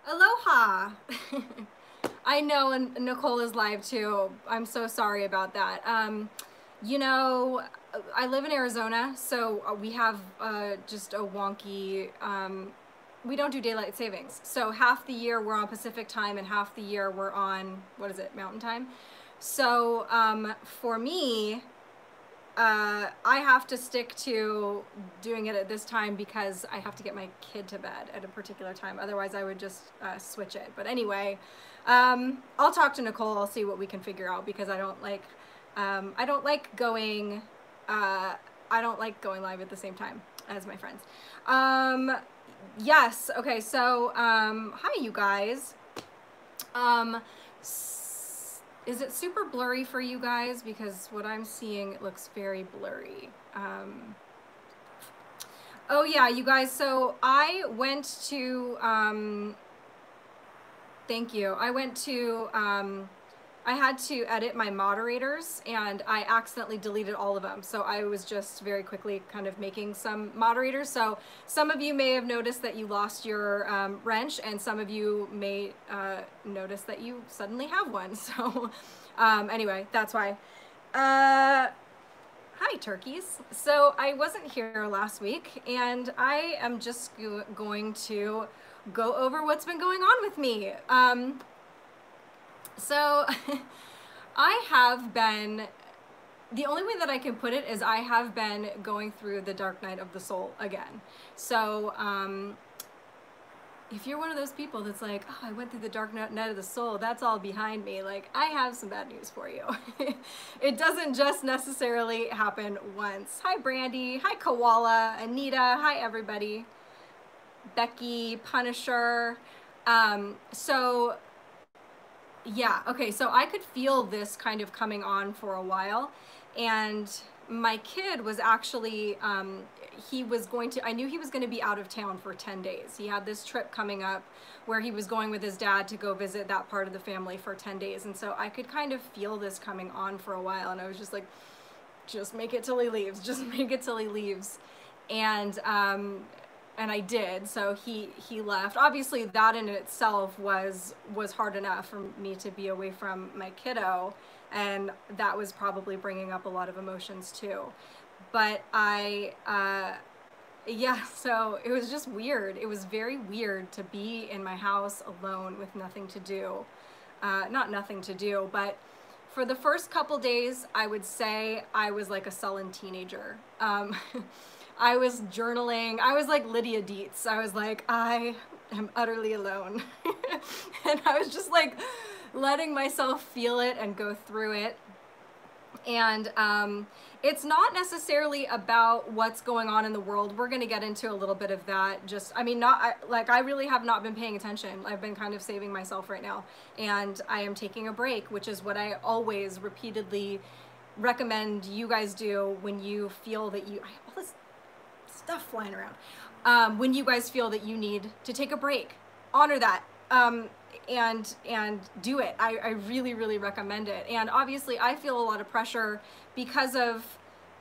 Aloha! I know, and Nicole is live too. I'm so sorry about that. You know, I live in Arizona, so we have just a wonky. We don't do daylight savings. So half the year we're on Pacific time, and half the year we're on, what is it, Mountain time? So for me, I have to stick to doing it at this time because I have to get my kid to bed at a particular time. Otherwise, I would just switch it. But anyway, I'll talk to Nicole. I'll see what we can figure out because I don't like going, I don't like going live at the same time as my friends. Yes. Okay. So, hi, you guys. Um, is it super blurry for you guys? Because what I'm seeing, it looks very blurry. Oh yeah, you guys, so I went to, thank you. I had to edit my moderators and I accidentally deleted all of them. So I was just very quickly kind of making some moderators. So some of you may have noticed that you lost your wrench and some of you may notice that you suddenly have one. So anyway, that's why. Hi, turkeys. So I wasn't here last week and I am just going to go over what's been going on with me. So I have been, the only way that I can put it is I have been going through the dark night of the soul again. So if you're one of those people that's like, oh, I went through the dark night of the soul, that's all behind me, like, I have some bad news for you. It doesn't just necessarily happen once. Hi, Brandy. Hi, Koala. Anita. Hi, everybody. Becky, Punisher. So yeah, okay, so I could feel this kind of coming on for a while, and my kid was actually, he was going to, I knew he was going to be out of town for 10 days. He had this trip coming up where he was going with his dad to go visit that part of the family for 10 days, and so I could kind of feel this coming on for a while, and I was just like, just make it till he leaves, just make it till he leaves. And I did. So he left. Obviously, that in itself was hard enough for me to be away from my kiddo, and that was probably bringing up a lot of emotions too. But yeah, so it was just weird. It was very weird to be in my house alone with nothing to do. Not nothing to do, but for the first couple days, I would say I was like a sullen teenager. I was journaling. I was like Lydia Dietz. I was like, I am utterly alone. And I was just like letting myself feel it and go through it. And it's not necessarily about what's going on in the world. We're going to get into a little bit of that. Just, I mean, I really have not been paying attention. I've been kind of saving myself right now. And I am taking a break, which is what I always repeatedly recommend you guys do when you feel that you, all this stuff flying around. When you guys feel that you need to take a break, honor that. And do it. I really, really recommend it. And obviously I feel a lot of pressure because of,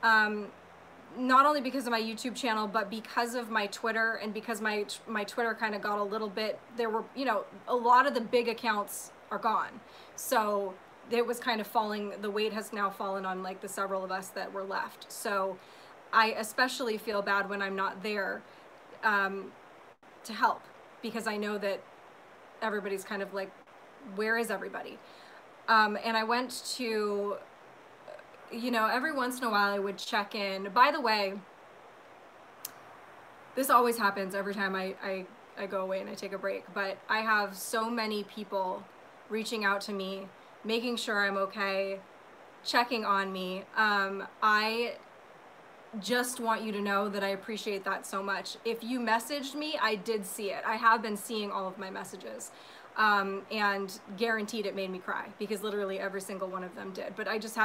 not only because of my YouTube channel, but because of my Twitter, and because my Twitter kind of got a little bit, there were, you know, a lot of the big accounts are gone. So it was kind of falling, the weight has now fallen on like the several of us that were left. So I especially feel bad when I'm not there to help, because I know that everybody's kind of like, where is everybody? And I went to, you know, every once in a while I would check in. By the way, this always happens every time I go away and I take a break, but I have so many people reaching out to me, making sure I'm okay, checking on me. I just want you to know that I appreciate that so much. If you messaged me, I did see it. I have been seeing all of my messages, and guaranteed it made me cry, because literally every single one of them did. But I just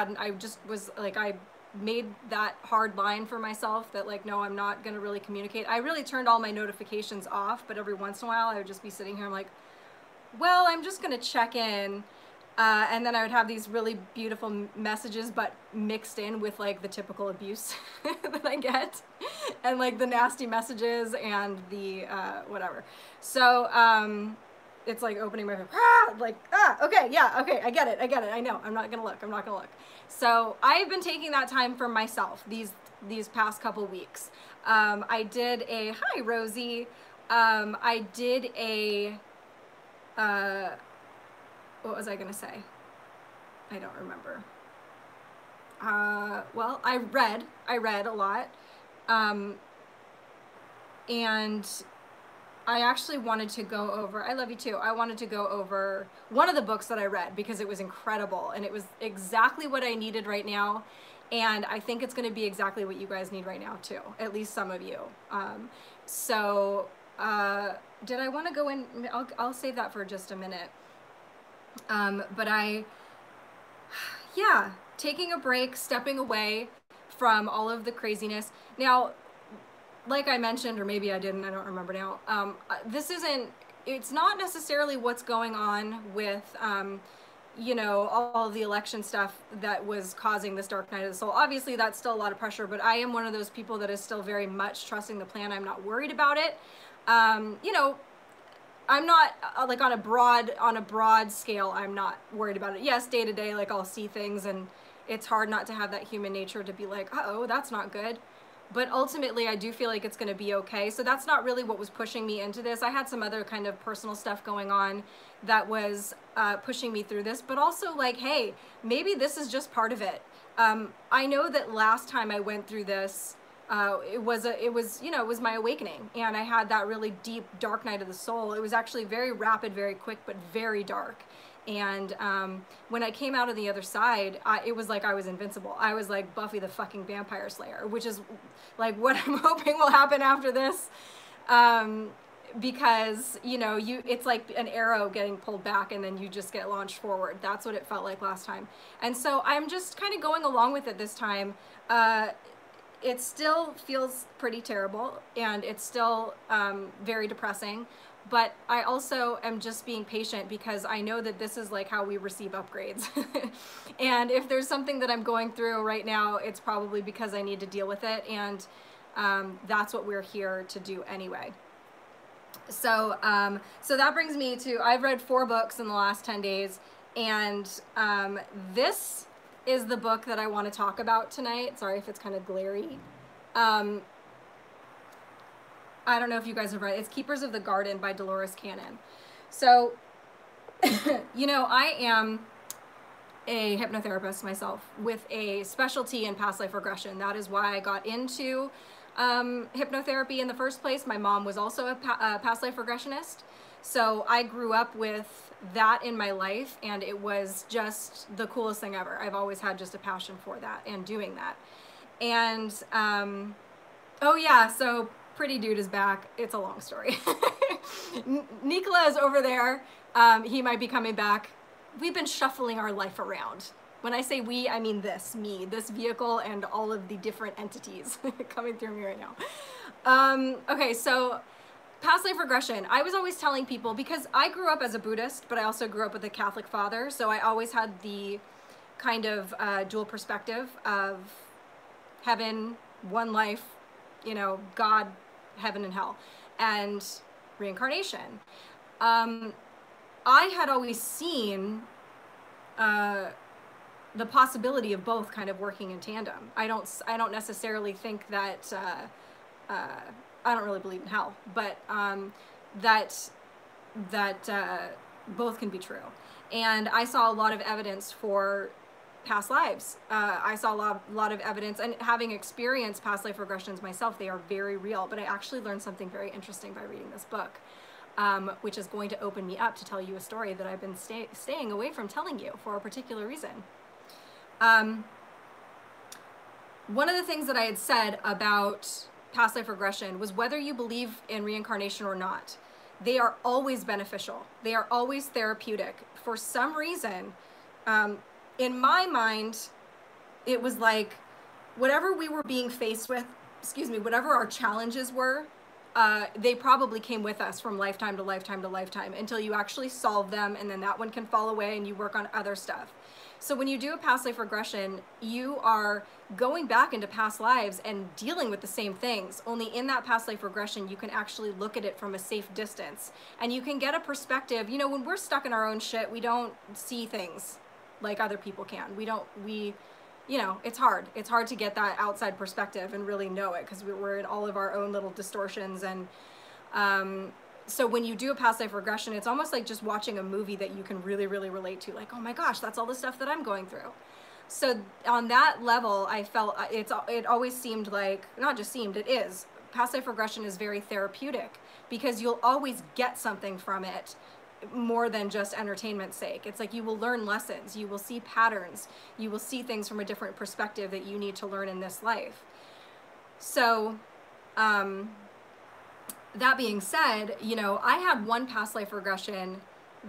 was like, I made that hard line for myself that like, no, I'm not gonna really communicate. I really turned all my notifications off, but every once in a while I would just be sitting here, I'm like, well, I'm just gonna check in. And then I would have these really beautiful messages, but mixed in with like the typical abuse that I get, and like the nasty messages and the whatever. So it's like opening my mouth, like, okay, yeah, okay, I get it, I know, I'm not gonna look. So I've been taking that time for myself these past couple weeks. I did a, hi Rosie, I did a, what was I gonna say? I don't remember. Well, I read a lot, and I actually wanted to go over, I love you too, I wanted to go over one of the books that I read because it was incredible and it was exactly what I needed right now, and I think it's going to be exactly what you guys need right now too, at least some of you. Did I want to go in, I'll save that for just a minute, but yeah, taking a break, stepping away from all of the craziness. Now, like I mentioned, or maybe I didn't, I don't remember now, it's not necessarily what's going on with, you know, all the election stuff that was causing this dark night of the soul. Obviously, that's still a lot of pressure, but I am one of those people that is still very much trusting the plan. I'm not worried about it. You know, I'm not, like, on a broad scale, I'm not worried about it. Yes, day to day, like, I'll see things, and it's hard not to have that human nature to be like, uh-oh, that's not good. But ultimately, I do feel like it's going to be okay. So that's not really what was pushing me into this. I had some other kind of personal stuff going on that was pushing me through this. But also, like, hey, maybe this is just part of it. I know that last time I went through this, it was my awakening. And I had that really deep, dark night of the soul. It was actually very rapid, very quick, but very dark. And when I came out of the other side, it was like I was invincible. I was like Buffy the fucking Vampire Slayer, which is like what I'm hoping will happen after this. Because, you know, it's like an arrow getting pulled back and then you just get launched forward. That's what it felt like last time. And so I'm just kind of going along with it this time. It still feels pretty terrible and it's still very depressing. But I also am just being patient because I know that this is like how we receive upgrades. And if there's something that I'm going through right now, it's probably because I need to deal with it. And that's what we're here to do anyway. So, so that brings me to, I've read 4 books in the last 10 days. And this is the book that I want to talk about tonight. Sorry if it's kind of glary. I don't know if you guys have read it. It's Keepers of the Garden by Dolores Cannon. So, you know, I am a hypnotherapist myself with a specialty in past life regression. That is why I got into hypnotherapy in the first place. My mom was also a past life regressionist. So I grew up with that in my life and it was just the coolest thing ever. I've always had just a passion for that and doing that. And, oh yeah, so Pretty Dude is back. It's a long story. Nicola is over there. He might be coming back. We've been shuffling our life around. When I say we, I mean me, this vehicle and all of the different entities coming through me right now. Okay, so past life regression. I was always telling people, because I grew up as a Buddhist, but I also grew up with a Catholic father, so I always had the kind of dual perspective of heaven, one life, you know, God, heaven and hell, and reincarnation. I had always seen the possibility of both kind of working in tandem. I don't necessarily think that I don't really believe in hell, but that both can be true. And I saw a lot of evidence for past lives. I saw a lot of evidence, and having experienced past life regressions myself, they are very real. But I actually learned something very interesting by reading this book, which is going to open me up to tell you a story that I've been staying away from telling you for a particular reason. One of the things that I had said about past life regression was whether you believe in reincarnation or not, they are always beneficial. They are always therapeutic. For some reason, in my mind, it was like whatever we were being faced with, whatever our challenges were, they probably came with us from lifetime to lifetime to lifetime until you actually solve them, and then that one can fall away and you work on other stuff. So when you do a past life regression, you are going back into past lives and dealing with the same things. Only in that past life regression, you can actually look at it from a safe distance. And you can get a perspective. You know, when we're stuck in our own shit, we don't see things like other people can. You know, it's hard. It's hard to get that outside perspective and really know it because we're in all of our own little distortions. And so when you do a past life regression, it's almost like just watching a movie that you can really, really relate to. Like, oh my gosh, that's all the stuff that I'm going through. So on that level, I felt it always seemed like, not just seemed, it is. Past life regression is very therapeutic because you'll always get something from it more than just entertainment's sake. It's like you will learn lessons, you will see patterns, you will see things from a different perspective that you need to learn in this life. So, that being said, you know, I had one past life regression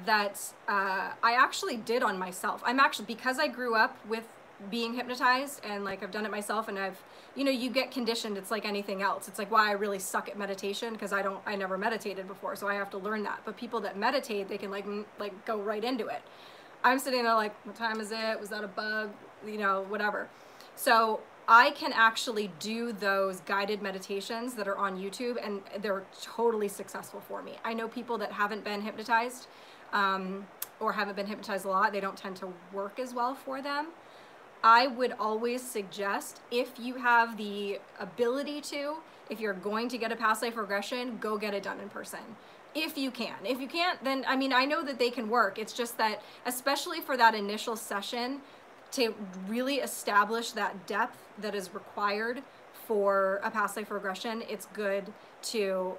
that I actually did on myself. Because I grew up with being hypnotized and like I've done it myself, and you know, you get conditioned. It's like anything else. It's like why I really suck at meditation, because I never meditated before, so I have to learn that. But people that meditate, they can like go right into it. I'm sitting there like, what time is it? Was that a bug? You know, whatever. So I can actually do those guided meditations that are on YouTube, and they're totally successful for me. I know people that haven't been hypnotized or haven't been hypnotized a lot, they don't tend to work as well for them. I would always suggest, if you have the ability to, if you're going to get a past life regression, go get it done in person. If you can. If you can't, then, I mean, I know that they can work. It's just that, especially for that initial session, to really establish that depth that is required for a past life regression, it's good to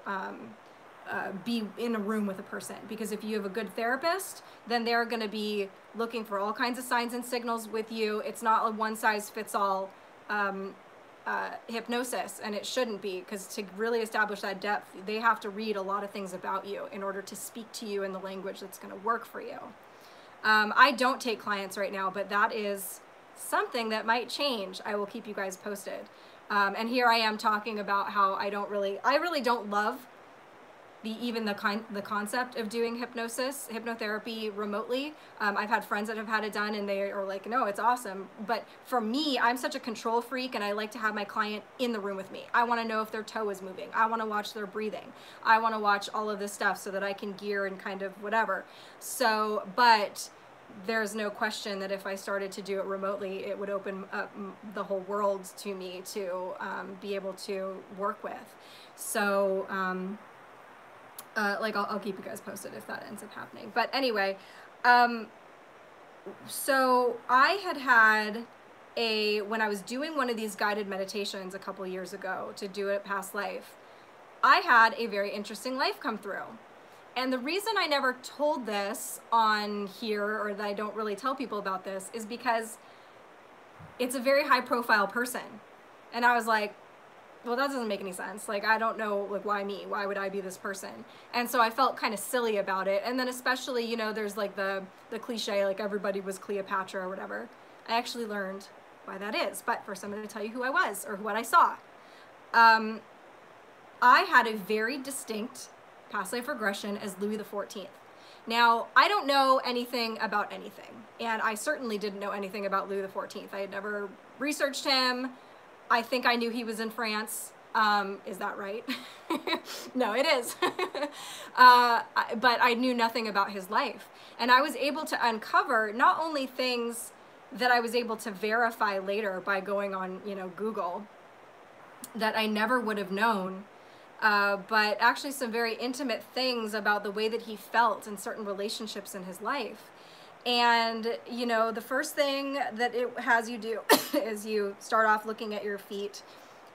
be in a room with a person, because if you have a good therapist, then they're going to be looking for all kinds of signs and signals with you. It's not a one-size-fits-all hypnosis, and it shouldn't be, because to really establish that depth, they have to read a lot of things about you in order to speak to you in the language that's going to work for you. I don't take clients right now, but that is something that might change. I will keep you guys posted. And here I am talking about how I really don't love the concept of doing hypnotherapy remotely. I've had friends that have had it done and they are like, no, it's awesome. But for me, I'm such a control freak, and I like to have my client in the room with me. I want to know if their toe is moving. I want to watch their breathing. I want to watch all of this stuff so that I can gear and kind of whatever. So, but there's no question that if I started to do it remotely, it would open up the whole world to me to be able to work with. So, like I'll keep you guys posted if that ends up happening. But anyway, so I had when I was doing one of these guided meditations a couple years ago to do it past life, I had a very interesting life come through. And the reason I never told this on here, or that I don't really tell people about this, is because it's a very high profile person. And I was like, well, that doesn't make any sense. Like, I don't know, like, why me? Why would I be this person? And so I felt kind of silly about it. And then especially, you know, there's like the cliche, like everybody was Cleopatra or whatever. I actually learned why that is. But first I'm going to tell you who I was, or what I saw. I had a very distinct past life regression as Louis XIV. Now, I don't know anything about anything. And I certainly didn't know anything about Louis XIV. I had never researched him. I think I knew he was in France. Is that right? No, it is. But I knew nothing about his life. And I was able to uncover not only things that I was able to verify later by going on, you know, Google, that I never would have known, but actually some very intimate things about the way that he felt in certain relationships in his life. And, you know, the first thing that it has you do is you start off looking at your feet,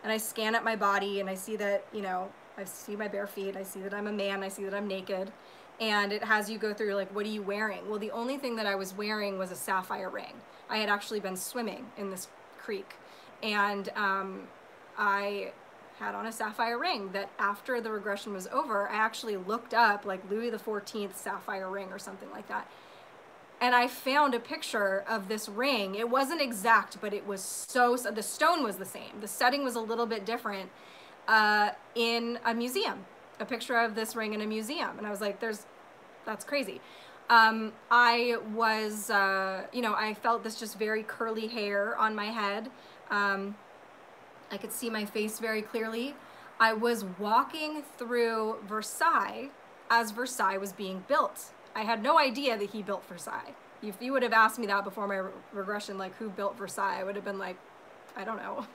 and I scan at my body, and I see that, you know, I see my bare feet, I see that I'm a man, I see that I'm naked, and it has you go through, like, what are you wearing? Well, the only thing that I was wearing was a sapphire ring. I had actually been swimming in this creek, and I had on a sapphire ring that after the regression was over, I actually looked up, like, Louis XIV sapphire ring or something like that. And I found a picture of this ring. It wasn't exact, but it was the stone was the same. The setting was a little bit different. in a museum, a picture of this ring in a museum. And I was like, that's crazy. I was, you know, I felt this just very curly hair on my head. I could see my face very clearly. I was walking through Versailles as Versailles was being built. I had no idea that he built Versailles. If you would have asked me that before my regression, like who built Versailles, I would have been like, I don't know.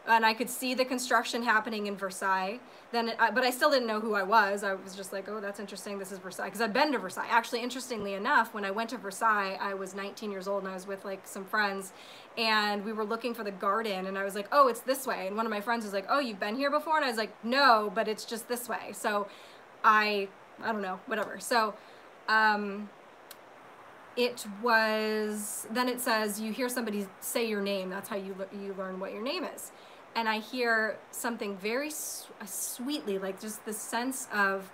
And I could see the construction happening in Versailles. But I still didn't know who I was. I was just like, oh, that's interesting. This is Versailles. Because I've been to Versailles. Actually, interestingly enough, when I went to Versailles, I was 19 years old and I was with like some friends. And we were looking for the garden. And I was like, oh, it's this way. And one of my friends was like, oh, you've been here before? And I was like, no, but it's just this way. So I don't know, whatever. So it was, then it says, you hear somebody say your name. That's how you learn what your name is. And I hear something very sweetly, like just the sense of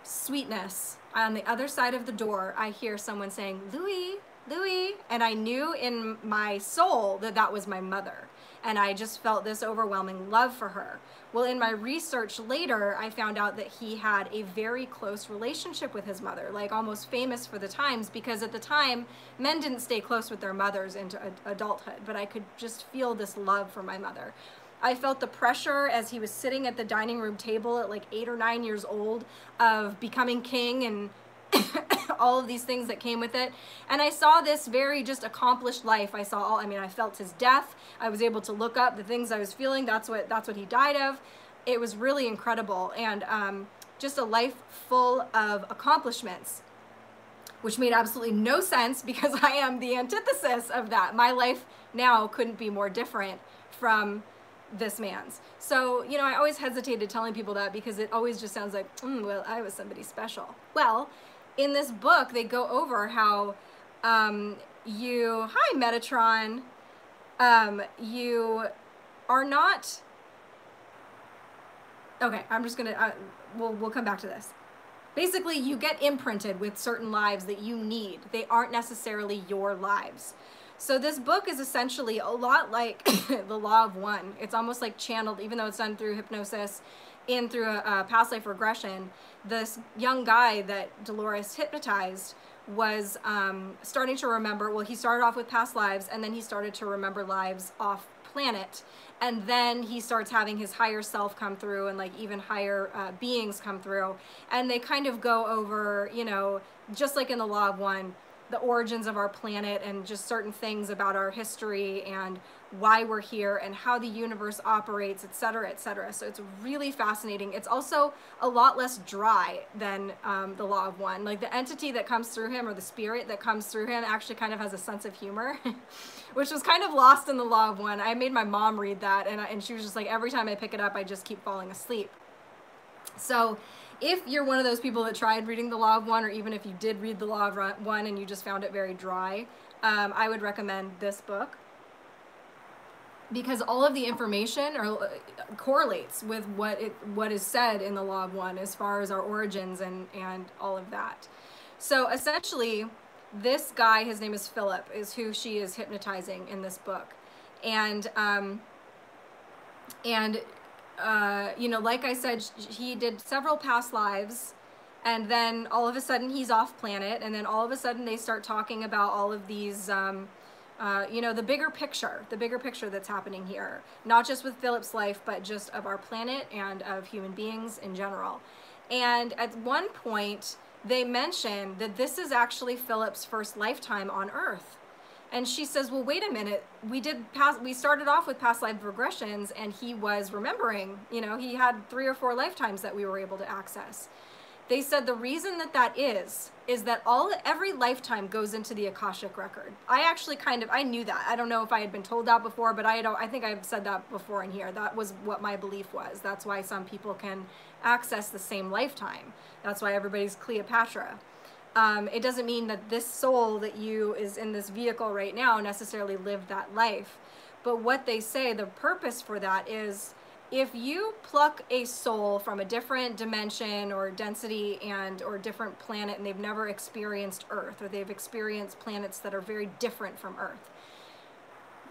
sweetness. On the other side of the door, I hear someone saying, Louis, Louis. And I knew in my soul that that was my mother. And I just felt this overwhelming love for her. Well, in my research later, I found out that he had a very close relationship with his mother, like almost famous for the times, because at the time, men didn't stay close with their mothers into adulthood, but I could just feel this love for my mother. I felt the pressure as he was sitting at the dining room table at like 8 or 9 years old of becoming king and all of these things that came with it. And I saw this very just accomplished life. I saw all, I mean, I felt his death. I was able to look up the things I was feeling. That's what he died of. It was really incredible. And just a life full of accomplishments, which made absolutely no sense because I am the antithesis of that. My life now couldn't be more different from this man's. So, you know, I always hesitated telling people that because it always just sounds like, well, I was somebody special. Well, in this book, they go over how hi, Metatron, you are not, okay, I'm just gonna, we'll come back to this. Basically, you get imprinted with certain lives that you need. They aren't necessarily your lives. So this book is essentially a lot like The Law of One. It's almost like channeled, even though it's done through hypnosis and through a past life regression. This young guy that Dolores hypnotized was starting to remember, well, he started off with past lives, and then he started to remember lives off planet. And then he starts having his higher self come through and like even higher beings come through. And they kind of go over, you know, just like in The Law of One, the origins of our planet and just certain things about our history and why we're here and how the universe operates, etc., etc. So it's really fascinating. It's also a lot less dry than The Law of One. Like the entity that comes through him, or the spirit that comes through him, actually kind of has a sense of humor, which was kind of lost in The Law of One. I made my mom read that, and she was just like, every time I pick it up, I just keep falling asleep. So if you're one of those people that tried reading The Law of One, or even if you did read The Law of One and you just found it very dry, I would recommend this book, because all of the information correlates with what is said in The Law of One as far as our origins and all of that. So essentially, this guy, his name is Philip, is who she is hypnotizing in this book. And you know, like I said, he did several past lives, and then all of a sudden he's off planet, and then all of a sudden they start talking about all of these, you know, the bigger picture that's happening here, not just with Philip's life, but just of our planet and of human beings in general. And at one point, they mention that this is actually Philip's first lifetime on Earth. And she says, well, wait a minute, we started off with past life regressions, and he was remembering, you know, he had 3 or 4 lifetimes that we were able to access. They said the reason that is that every lifetime goes into the Akashic record. I knew that. I don't know if I had been told that before, but I think I've said that before in here. That was what my belief was. That's why some people can access the same lifetime. That's why everybody's Cleopatra. It doesn't mean that this soul that is in this vehicle right now necessarily lived that life. But what they say, the purpose for that is, if you pluck a soul from a different dimension or density or different planet, and they've never experienced Earth, or they've experienced planets that are very different from Earth,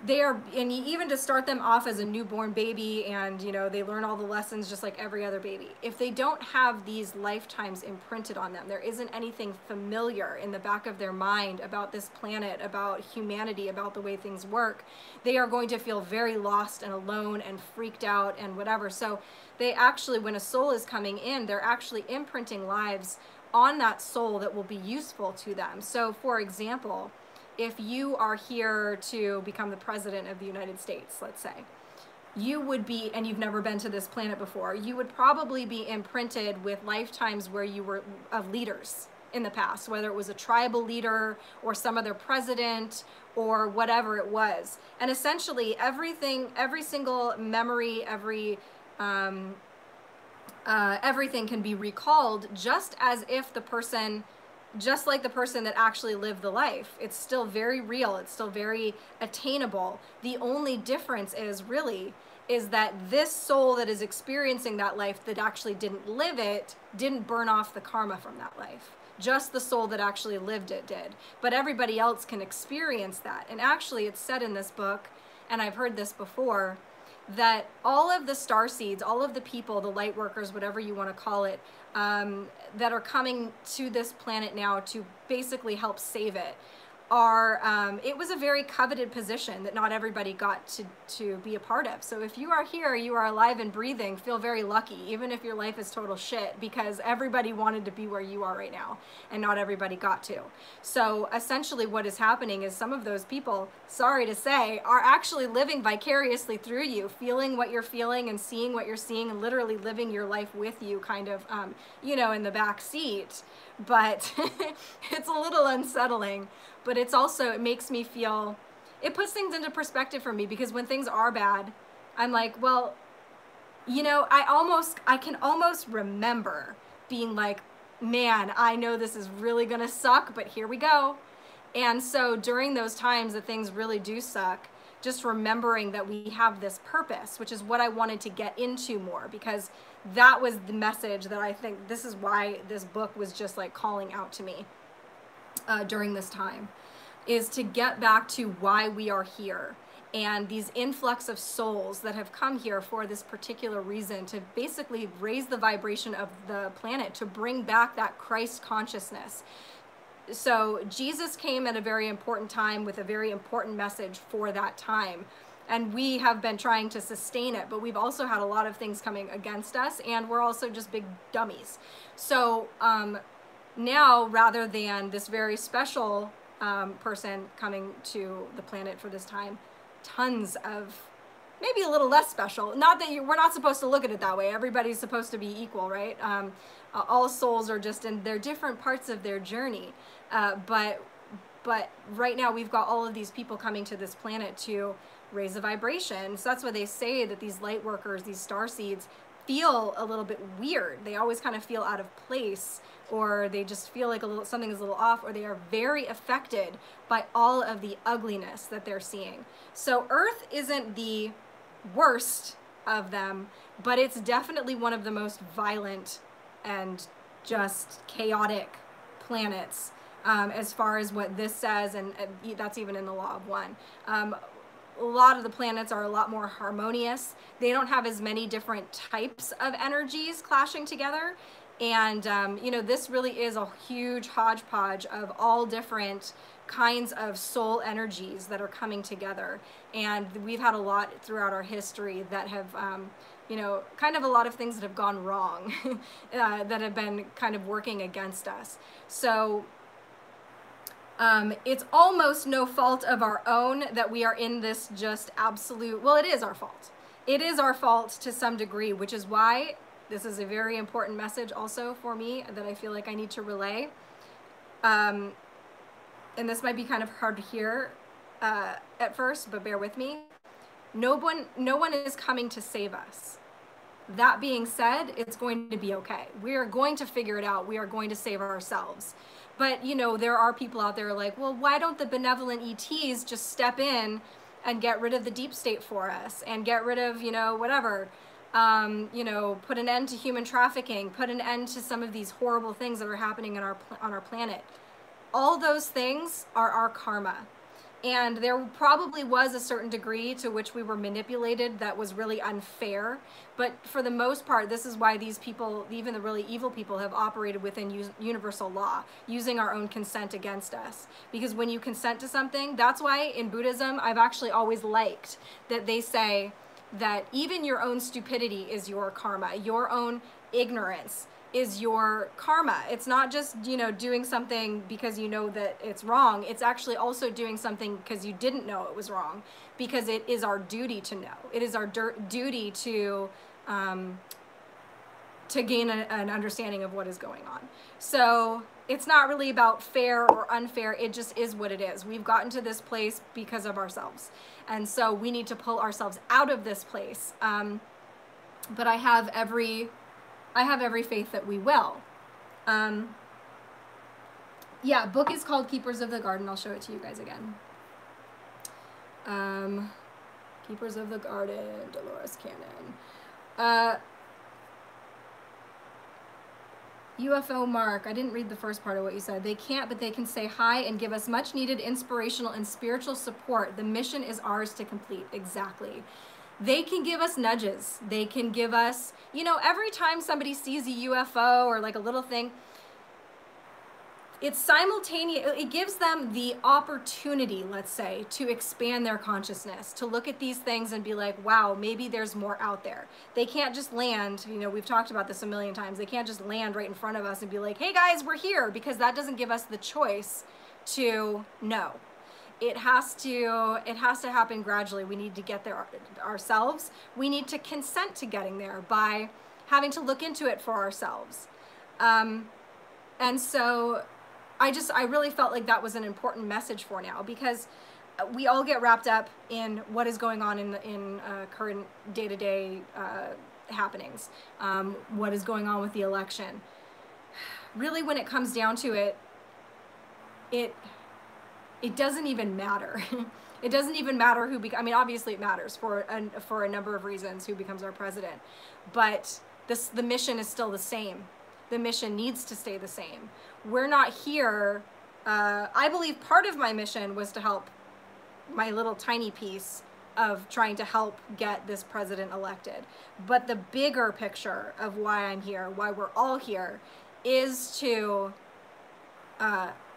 they are, and even to start them off as a newborn baby, and you know, they learn all the lessons just like every other baby. If they don't have these lifetimes imprinted on them, there isn't anything familiar in the back of their mind about this planet, about humanity, about the way things work, they are going to feel very lost and alone and freaked out and whatever. So they actually, when a soul is coming in, they're actually imprinting lives on that soul that will be useful to them. So for example, if you are here to become the president of the United States, let's say, you would be, and you've never been to this planet before, you would probably be imprinted with lifetimes where you were of leaders in the past, whether it was a tribal leader or some other president or whatever it was. And essentially everything, every single memory, everything can be recalled just as if the person, just like the person that actually lived the life. It's still very real. It's still very attainable. The only difference is that this soul that is experiencing that life that actually didn't live it, didn't burn off the karma from that life. Just the soul that actually lived it did. But everybody else can experience that. And actually it's said in this book, and I've heard this before, that all of the star seeds, all of the people, the light workers, whatever you want to call it, that are coming to this planet now to basically help save it, are, it was a very coveted position that not everybody got to be a part of. So if you are here, you are alive and breathing, feel very lucky, even if your life is total shit, because everybody wanted to be where you are right now, and not everybody got to. So essentially what is happening is some of those people, sorry to say, are actually living vicariously through you, feeling what you're feeling and seeing what you're seeing, and literally living your life with you, kind of, you know, in the back seat. But it's a little unsettling. But it's also, it makes me feel, it puts things into perspective for me, because when things are bad, I'm like, well, you know, I can almost remember being like, man, I know this is really gonna suck, but here we go. And so during those times that things really do suck, just remembering that we have this purpose, which is what I wanted to get into more, because that was the message that I think, this is why this book was just like calling out to me. During this time, is to get back to why we are here, and these influx of souls that have come here for this particular reason, to basically raise the vibration of the planet, to bring back that Christ consciousness. So Jesus came at a very important time with a very important message for that time, and we have been trying to sustain it, but we've also had a lot of things coming against us, and we're also just big dummies. So now, rather than this very special person coming to the planet for this time, tons of maybe a little less special. Not that we're not supposed to look at it that way. Everybody's supposed to be equal, right? All souls are just in their different parts of their journey. But right now we've got all of these people coming to this planet to raise the vibration. So that's why they say that these light workers, these star seeds, feel a little bit weird. They always kind of feel out of place, or they just feel like something is a little off, or they are very affected by all of the ugliness that they're seeing. So Earth isn't the worst of them, but it's definitely one of the most violent and just chaotic planets, as far as what this says, and that's even in the Law of One. A lot of the planets are a lot more harmonious. They don't have as many different types of energies clashing together. And, you know, this really is a huge hodgepodge of all different kinds of soul energies that are coming together. And we've had a lot throughout our history that have, you know, kind of a lot of things that have gone wrong, that have been kind of working against us. So it's almost no fault of our own that we are in this just absolute, well, it is our fault. It is our fault to some degree, which is why this is a very important message also for me that I feel like I need to relay. And this might be kind of hard to hear at first, but bear with me. No one is coming to save us. That being said, it's going to be okay. We are going to figure it out. We are going to save ourselves. But, you know, there are people out there like, well, why don't the benevolent ETs just step in and get rid of the deep state for us, and get rid of, you know, whatever, you know, put an end to human trafficking, put an end to some of these horrible things that are happening on our planet. All those things are our karma. And there probably was a certain degree to which we were manipulated that was really unfair. But for the most part, this is why these people, even the really evil people, have operated within universal law, using our own consent against us. Because when you consent to something, that's why in Buddhism, I've actually always liked that they say that even your own stupidity is your karma, your own ignorance is your karma. It's not just, you know, doing something because you know that it's wrong. It's actually also doing something because you didn't know it was wrong, because it is our duty to know. It is our duty to gain an understanding of what is going on. So it's not really about fair or unfair. It just is what it is. We've gotten to this place because of ourselves. And so we need to pull ourselves out of this place. But I have every faith that we will. Yeah, book is called Keepers of the Garden. I'll show it to you guys again. Keepers of the Garden, Dolores Cannon. UFO Mark, I didn't read the first part of what you said. They can't, but they can say hi and give us much needed inspirational and spiritual support. The mission is ours to complete. Exactly. They can give us nudges. They can give us, you know, every time somebody sees a UFO or like a little thing, it's simultaneous. It gives them the opportunity, let's say, to expand their consciousness, to look at these things and be like, wow, maybe there's more out there. They can't just land, you know, we've talked about this a million times. They can't just land right in front of us and be like, hey guys, we're here, because that doesn't give us the choice to know. It has to happen gradually. We need to get there ourselves. We need to consent to getting there by having to look into it for ourselves. And so I really felt like that was an important message for now, because we all get wrapped up in what is going on in current day-to-day happenings, what is going on with the election. Really, when it comes down to it, it doesn't even matter. It doesn't even matter who I mean, obviously it matters for a number of reasons who becomes our president, but the mission is still the same. The mission needs to stay the same. We're not here. I believe part of my mission was to help, my little tiny piece of trying to help get this president elected. But the bigger picture of why I'm here, why we're all here, is to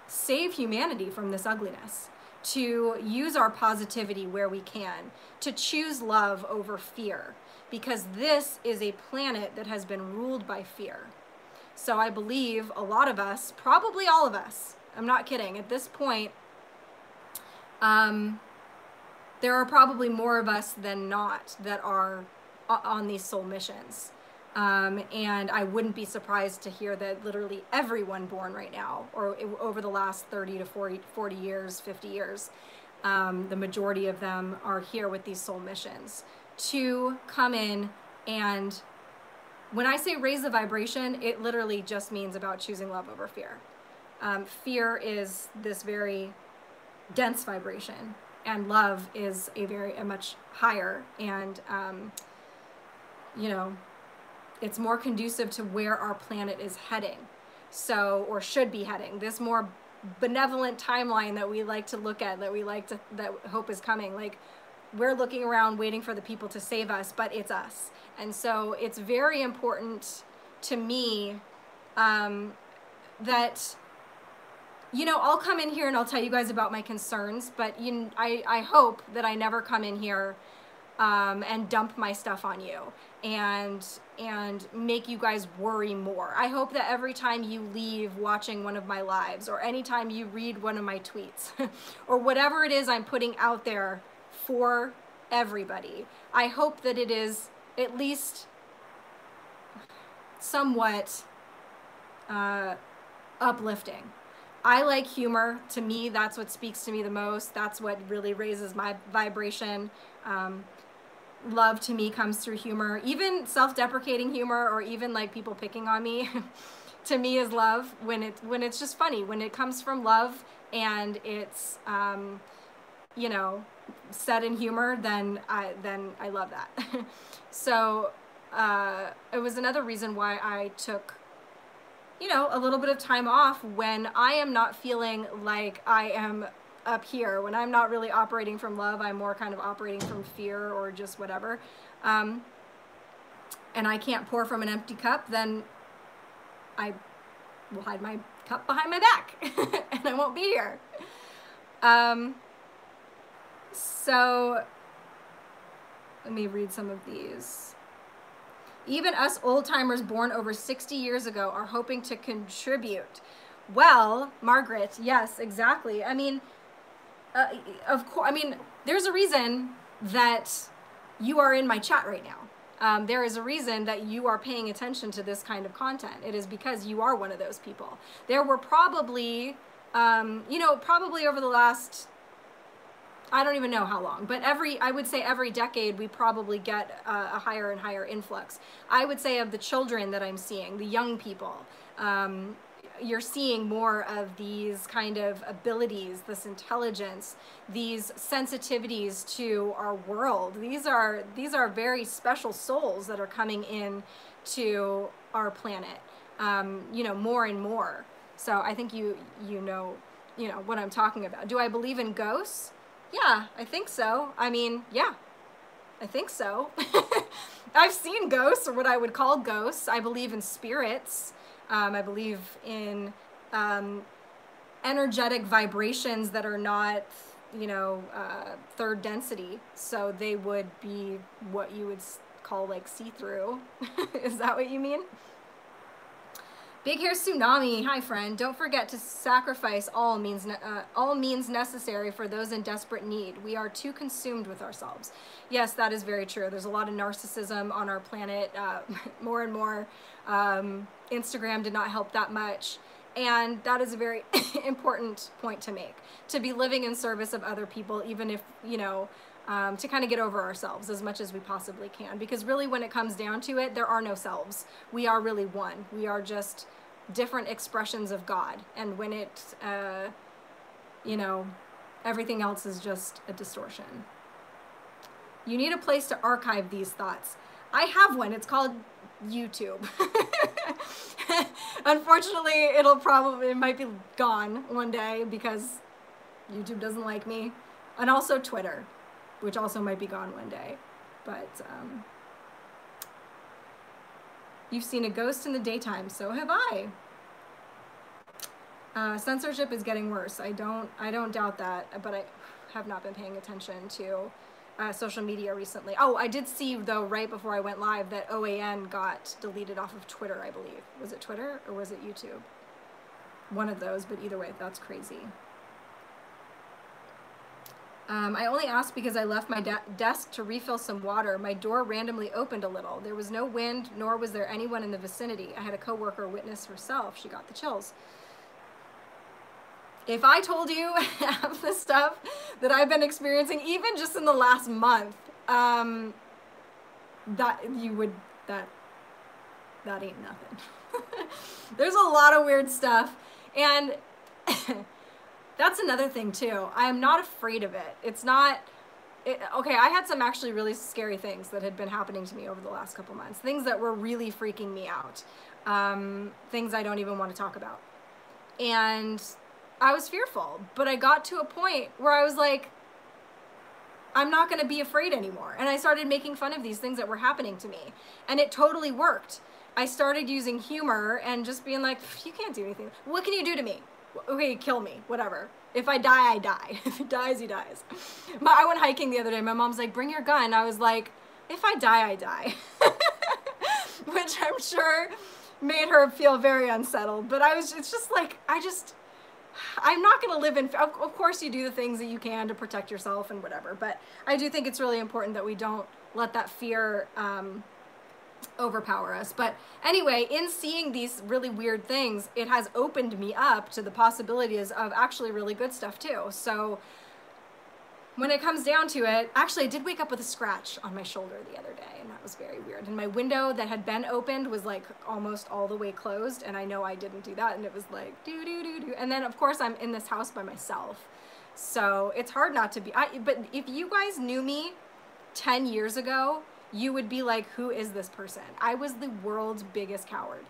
save humanity from this ugliness, to use our positivity where we can, to choose love over fear, because this is a planet that has been ruled by fear. So I believe a lot of us, probably all of us, I'm not kidding, at this point, there are probably more of us than not that are on these soul missions. And I wouldn't be surprised to hear that literally everyone born right now, or over the last 30 to 40 years, 50 years, the majority of them are here with these soul missions to come in. And when I say raise the vibration, it literally just means about choosing love over fear. Fear is this very dense vibration, and love is a much higher, and you know, it's more conducive to where our planet is heading, so, or should be heading. This more benevolent timeline that we like to look at, that hope is coming. Like, we're looking around waiting for the people to save us, but it's us. And so it's very important to me that, you know, I'll come in here and I'll tell you guys about my concerns, but I hope that I never come in here and dump my stuff on you and make you guys worry more. I hope that every time you leave watching one of my lives, or anytime you read one of my tweets, or whatever it is I'm putting out there for everybody, I hope that it is at least somewhat uplifting. I like humor. To me, that's what speaks to me the most. That's what really raises my vibration. Love to me comes through humor. Even self-deprecating humor, or even like people picking on me, to me is love. When it's just funny, when it comes from love and it's you know, said in humor, then I love that. So it was another reason why I took, you know, a little bit of time off when I am not feeling like I am up here. When I'm not really operating from love, I'm more kind of operating from fear or just whatever. And I can't pour from an empty cup, then I will hide my cup behind my back and I won't be here. So let me read some of these. Even us old timers born over 60 years ago are hoping to contribute. Well, Margaret, yes, exactly. I mean, of course, I mean, there's a reason that you are in my chat right now. There is a reason that you are paying attention to this kind of content. It is because you are one of those people. There were probably, you know, probably over the last, I don't even know how long, but I would say every decade we probably get a higher and higher influx. I would say of the children that I'm seeing, the young people, you're seeing more of these kind of abilities, this intelligence, these sensitivities to our world. These are very special souls that are coming in to our planet, you know, more and more. So I think you know what I'm talking about. Do I believe in ghosts? Yeah, I think so. I mean, yeah, I think so. I've seen ghosts, or what I would call ghosts. I believe in spirits. I believe in energetic vibrations that are not, you know, third density. So they would be what you would call like see-through. Is that what you mean? Big Hair Tsunami, hi friend. Don't forget to sacrifice all means necessary for those in desperate need. We are too consumed with ourselves. Yes, that is very true. There's a lot of narcissism on our planet, more and more. Instagram did not help that much. And that is a very important point to make. To be living in service of other people, even if, you know, to kind of get over ourselves as much as we possibly can. Because really when it comes down to it, there are no selves. We are really one. We are just different expressions of God. And when it, you know, everything else is just a distortion. You need a place to archive these thoughts. I have one. It's called YouTube. Unfortunately, it might be gone one day because YouTube doesn't like me. And also Twitter, which also might be gone one day. But you've seen a ghost in the daytime, so have I. Censorship is getting worse. I don't doubt that, but I have not been paying attention to social media recently. Oh, I did see though right before I went live that OAN got deleted off of Twitter, I believe. Was it Twitter or was it YouTube? One of those, but either way, that's crazy. I only asked because I left my desk to refill some water. My door randomly opened a little. There was no wind, nor was there anyone in the vicinity. I had a coworker witness herself. She got the chills. If I told you half the stuff that I've been experiencing, even just in the last month, that ain't nothing. There's a lot of weird stuff, and that's another thing too. I am not afraid of it. It's not, okay, I had some actually really scary things that had been happening to me over the last couple months. Things that were really freaking me out. Things I don't even want to talk about. And I was fearful, but I got to a point where I was like, I'm not going to be afraid anymore. And I started making fun of these things that were happening to me. And it totally worked. I started using humor and just being like, you can't do anything. What can you do to me? Okay, kill me, whatever. If I die, I die. If he dies, he dies. I went hiking the other day. My mom's like, bring your gun. I was like, if I die, I die. Which I'm sure made her feel very unsettled. But it's just like, I'm not going to live in, of course you do the things that you can to protect yourself and whatever, but I do think it's really important that we don't let that fear overpower us. But anyway, in seeing these really weird things, it has opened me up to the possibilities of actually really good stuff too. So when it comes down to it, actually I did wake up with a scratch on my shoulder the other day, and that was very weird. And my window that had been opened was like almost all the way closed, and I know I didn't do that, and it was like doo doo doo doo. And then of course I'm in this house by myself, so it's hard not to be. But if you guys knew me 10 years ago, you would be like, who is this person? I was the world's biggest coward.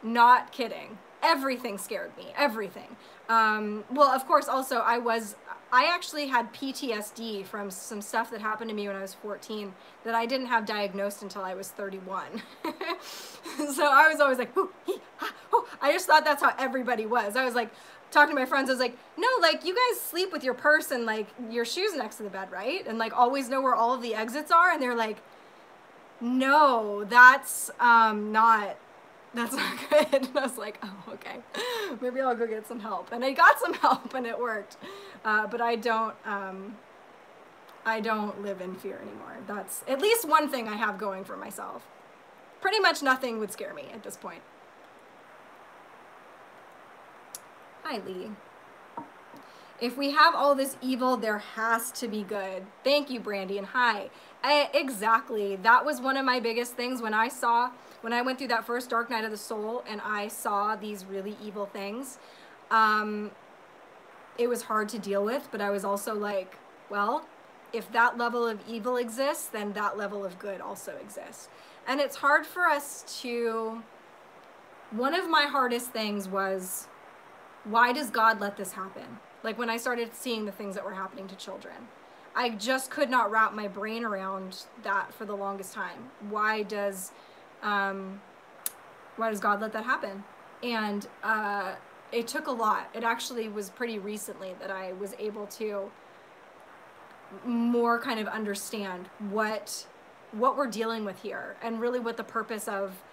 Not kidding. everything scared me, everything. Well, of course, also I actually had PTSD from some stuff that happened to me when I was 14 that I didn't have diagnosed until I was 31. So I was always like, ooh, hee, ha, oh. I just thought that's how everybody was. I was like, talking to my friends, I was like, no, like, you guys sleep with your purse and like your shoes next to the bed, right? And like always know where all of the exits are. And they're like, no, that's not good. And I was like, oh, okay, maybe I'll go get some help. And I got some help and it worked. But I don't live in fear anymore. That's at least one thing I have going for myself. Pretty much nothing would scare me at this point. Hi, Lee. If we have all this evil, there has to be good. Thank you, Brandy, and hi. Exactly. That was one of my biggest things when I went through that first Dark Night of the Soul and I saw these really evil things. It was hard to deal with, but I was also like, well, if that level of evil exists, then that level of good also exists. And it's hard for us to, one of my hardest things was, why does God let this happen? Like when I started seeing the things that were happening to children, I just could not wrap my brain around that for the longest time. Why does God let that happen? And it took a lot. It actually was pretty recently that I was able to more kind of understand what we're dealing with here, and really what the purpose of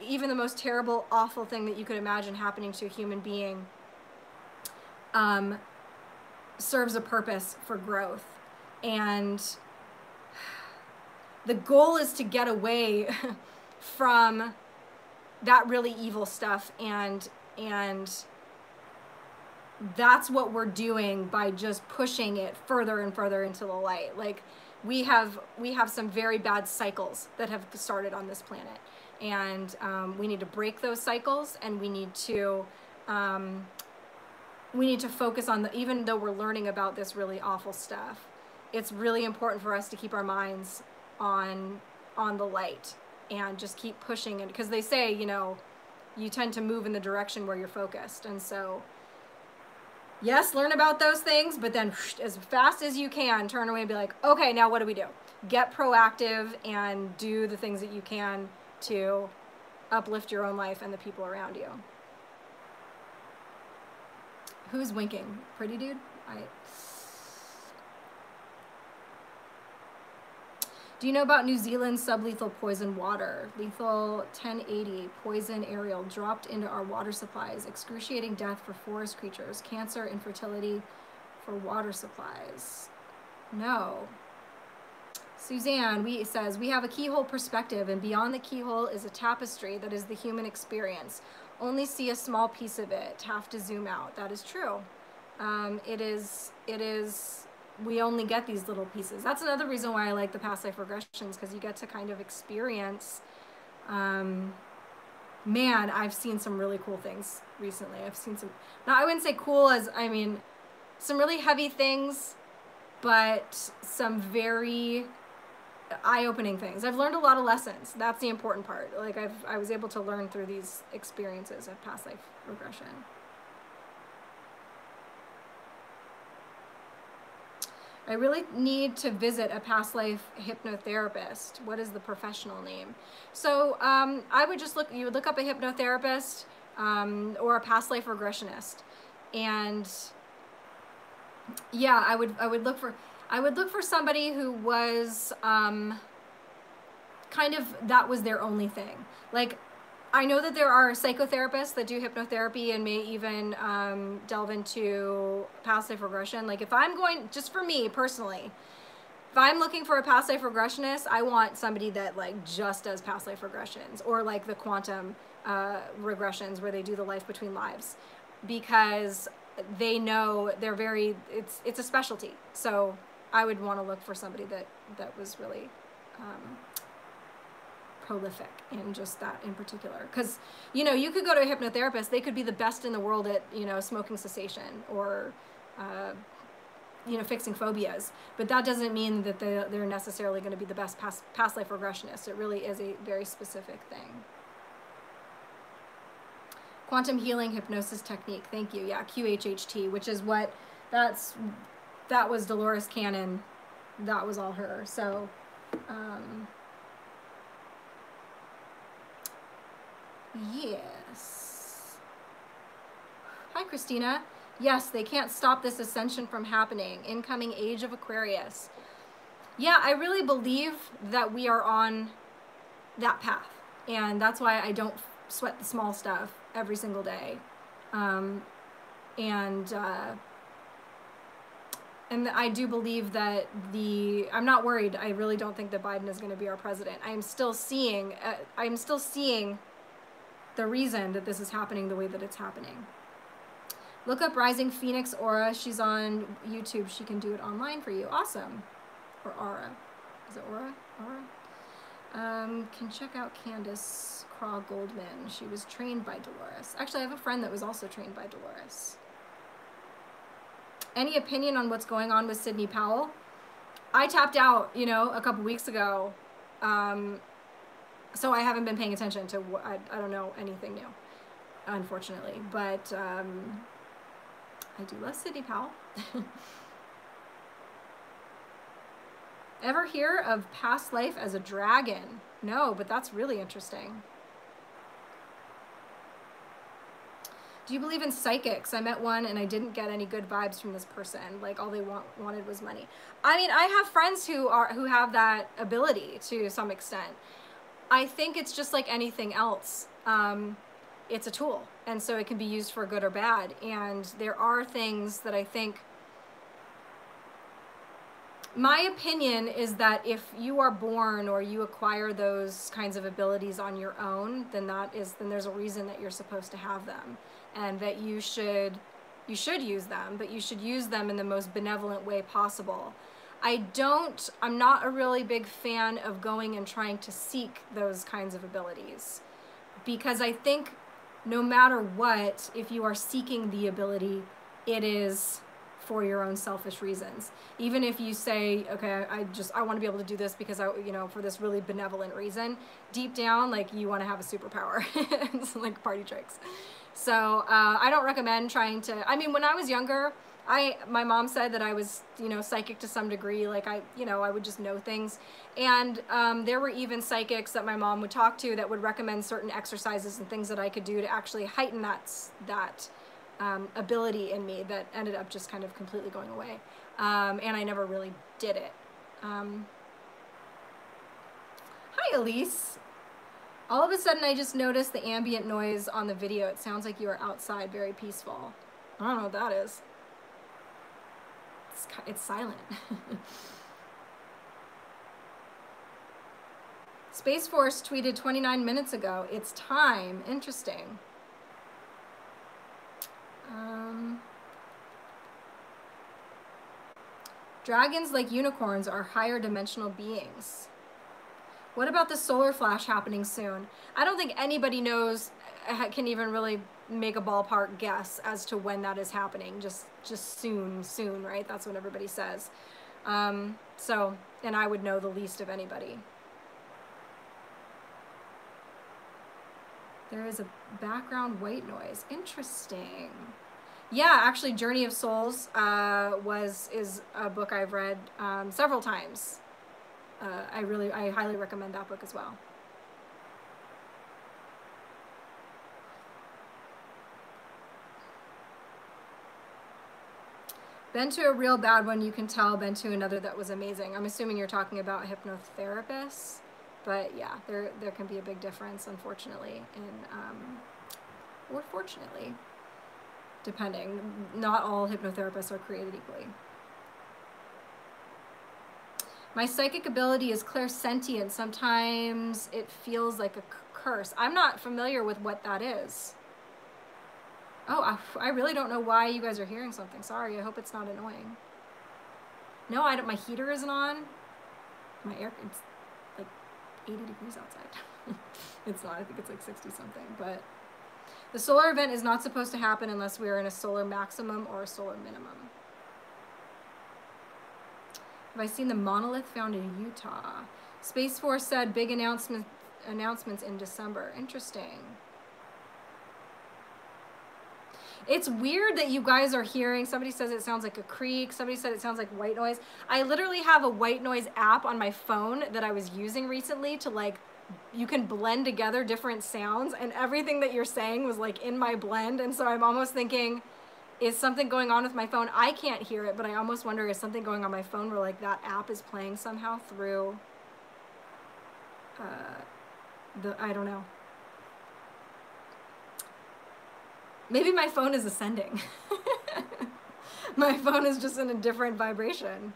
even the most terrible, awful thing that you could imagine happening to a human being serves a purpose for growth. And the goal is to get away from that really evil stuff, and that's what we're doing by just pushing it further and further into the light. Like we have some very bad cycles that have started on this planet, and we need to break those cycles, and we need to focus on even though we're learning about this really awful stuff, it's really important for us to keep our minds on the light and just keep pushing it, because they say, you know, you tend to move in the direction where you're focused. And so yes, learn about those things, but then as fast as you can, turn away and be like, okay, now what do we do? Get proactive and do the things that you can to uplift your own life and the people around you. Who's winking? Pretty dude? Do you know about New Zealand's sublethal poison water? Lethal 1080 poison Ariel dropped into our water supplies. Excruciating death for forest creatures. Cancer, infertility for water supplies. No. Suzanne says, we have a keyhole perspective, and beyond the keyhole is a tapestry that is the human experience. Only see a small piece of it. Have to zoom out. That is true. It is, we only get these little pieces. That's another reason why I like the past life regressions, because you get to kind of experience, man, I've seen some really cool things recently. I've seen some, now I wouldn't say cool as, I mean, some really heavy things, but some very eye-opening things. I've learned a lot of lessons. That's the important part. Like I was able to learn through these experiences of past life regression. I really need to visit a past life hypnotherapist. What is the professional name? So I would just you would look up a hypnotherapist or a past life regressionist, and yeah, I would look for somebody who was kind of, that was their only thing. Like, I know that there are psychotherapists that do hypnotherapy and may even delve into past life regression. Like if I'm going, just for me personally, if I'm looking for a past life regressionist, I want somebody that like just does past life regressions, or like the quantum regressions where they do the life between lives, because they know they're very, it's a specialty. So I would want to look for somebody that was really prolific in just that in particular. Because, you know, you could go to a hypnotherapist, they could be the best in the world at, you know, smoking cessation or, you know, fixing phobias. But that doesn't mean that they're necessarily going to be the best past life regressionist. It really is a very specific thing. Quantum healing hypnosis technique. Thank you. Yeah, QHHT, which is what that was Dolores Cannon. That was all her. So, yes. Hi, Christina. Yes, they can't stop this ascension from happening. Incoming age of Aquarius. Yeah, I really believe that we are on that path. And that's why I don't sweat the small stuff every single day. And I do believe that I'm not worried. I really don't think that Biden is going to be our president. I'm still seeing the reason that this is happening the way that it's happening. Look up Rising Phoenix Aura. She's on YouTube. She can do it online for you. Awesome. Or Aura. Is it Aura? Aura? Can check out Candace Craw Goldman. She was trained by Dolores. Actually, I have a friend that was also trained by Dolores. Any opinion on what's going on with Sidney Powell? I tapped out, you know, a couple weeks ago. So I haven't been paying attention to what, I don't know anything new, unfortunately. But I do love Sidney Powell. Ever hear of past life as a dragon? No, but that's really interesting. Do you believe in psychics? I met one and I didn't get any good vibes from this person. Like all they wanted was money. I mean, I have friends who have that ability to some extent. I think it's just like anything else. It's a tool, and so it can be used for good or bad. And there are things that I think, my opinion is that if you are born or you acquire those kinds of abilities on your own, then there's a reason that you're supposed to have them, and that you should use them, but you should use them in the most benevolent way possible. I'm not a really big fan of going and trying to seek those kinds of abilities, because I think no matter what, if you are seeking the ability, it is for your own selfish reasons. Even if you say, okay, I want to be able to do this because for this really benevolent reason, deep down, like, you want to have a superpower. It's like party tricks. So I don't recommend trying to, I mean, when I was younger, my mom said that I was, psychic to some degree. Like I would just know things. And there were even psychics that my mom would talk to that would recommend certain exercises and things that I could do to actually heighten that ability in me that ended up just kind of completely going away. And I never really did it. Hi, Elise. All of a sudden, I just noticed the ambient noise on the video. It sounds like you are outside, very peaceful. I don't know what that is. It's silent. Space Force tweeted 29 minutes ago. It's time. Interesting. Dragons, like unicorns, are higher dimensional beings. What about the solar flash happening soon? I don't think anybody knows, can even really make a ballpark guess as to when that is happening. Just soon, right? That's what everybody says. And I would know the least of anybody. There is a background white noise. Interesting. Yeah, actually, Journey of Souls is a book I've read several times. I highly recommend that book as well. Been to a real bad one, you can tell. Been to another that was amazing. I'm assuming you're talking about hypnotherapists, but yeah, there can be a big difference, unfortunately, or fortunately, depending. Not all hypnotherapists are created equally. My psychic ability is clairsentient. Sometimes it feels like a curse. I'm not familiar with what that is. Oh, I really don't know why you guys are hearing something. Sorry, I hope it's not annoying. No, my heater isn't on. My it's like 80 degrees outside. It's not, I think it's like 60 something, but the solar event is not supposed to happen unless we are in a solar maximum or a solar minimum. Have I seen the monolith found in Utah? Space Force said big announcements in December. Interesting. It's weird that you guys are hearing, somebody says it sounds like a creak, somebody said it sounds like white noise. I literally have a white noise app on my phone that I was using recently to like, you can blend together different sounds, and everything that you're saying was like in my blend. And so I'm almost thinking, is something going on with my phone? I can't hear it, but I almost wonder, is something going on my phone where like that app is playing somehow through I don't know. Maybe my phone is ascending. My phone is just in a different vibration.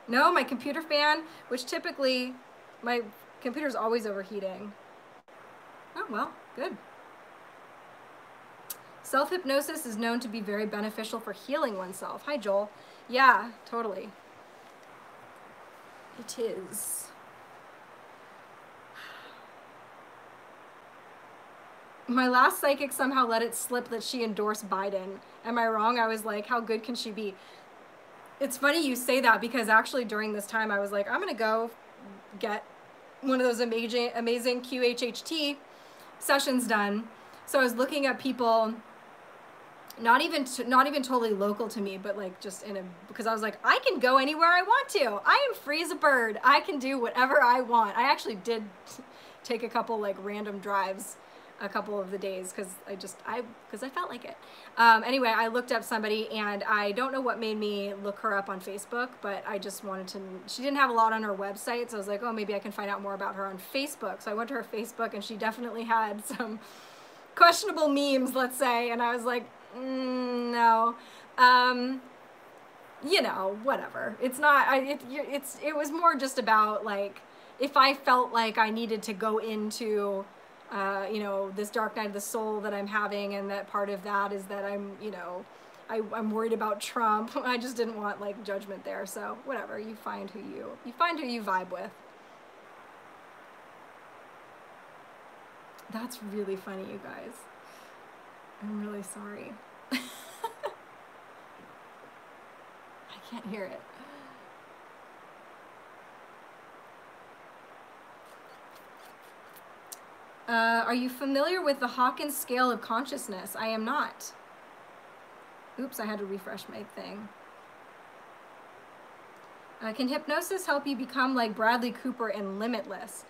No, my computer fan, which typically, my computer's always overheating. Oh, well, good. Self-hypnosis is known to be very beneficial for healing oneself. Hi, Joel. Yeah, totally. It is. My last psychic somehow let it slip that she endorsed Biden. Am I wrong? I was like, how good can she be? It's funny you say that, because actually during this time I was like, I'm gonna go get one of those amazing QHHT sessions done. So I was looking at people, not even totally local to me, but like just because I was like, I can go anywhere I want to. I am free as a bird. I can do whatever I want. I actually did take a couple like random drives a couple of the days because I felt like it. Anyway, I looked up somebody, and I don't know what made me look her up on Facebook, but I just wanted to, she didn't have a lot on her website, so I was like, oh, maybe I can find out more about her on Facebook. So I went to her Facebook, and she definitely had some questionable memes, let's say, and I was like, no. You know, whatever. It's not, it was more just about like, if I felt like I needed to go into you know, this dark night of the soul that I'm having, and that part of that is that I'm, you know, I'm worried about Trump. I just didn't want like judgment there. So whatever, you find who you vibe with. That's really funny, you guys. I'm really sorry. I can't hear it. Are you familiar with the Hawkins scale of consciousness? I am not. Oops, I had to refresh my thing. Can hypnosis help you become like Bradley Cooper in Limitless?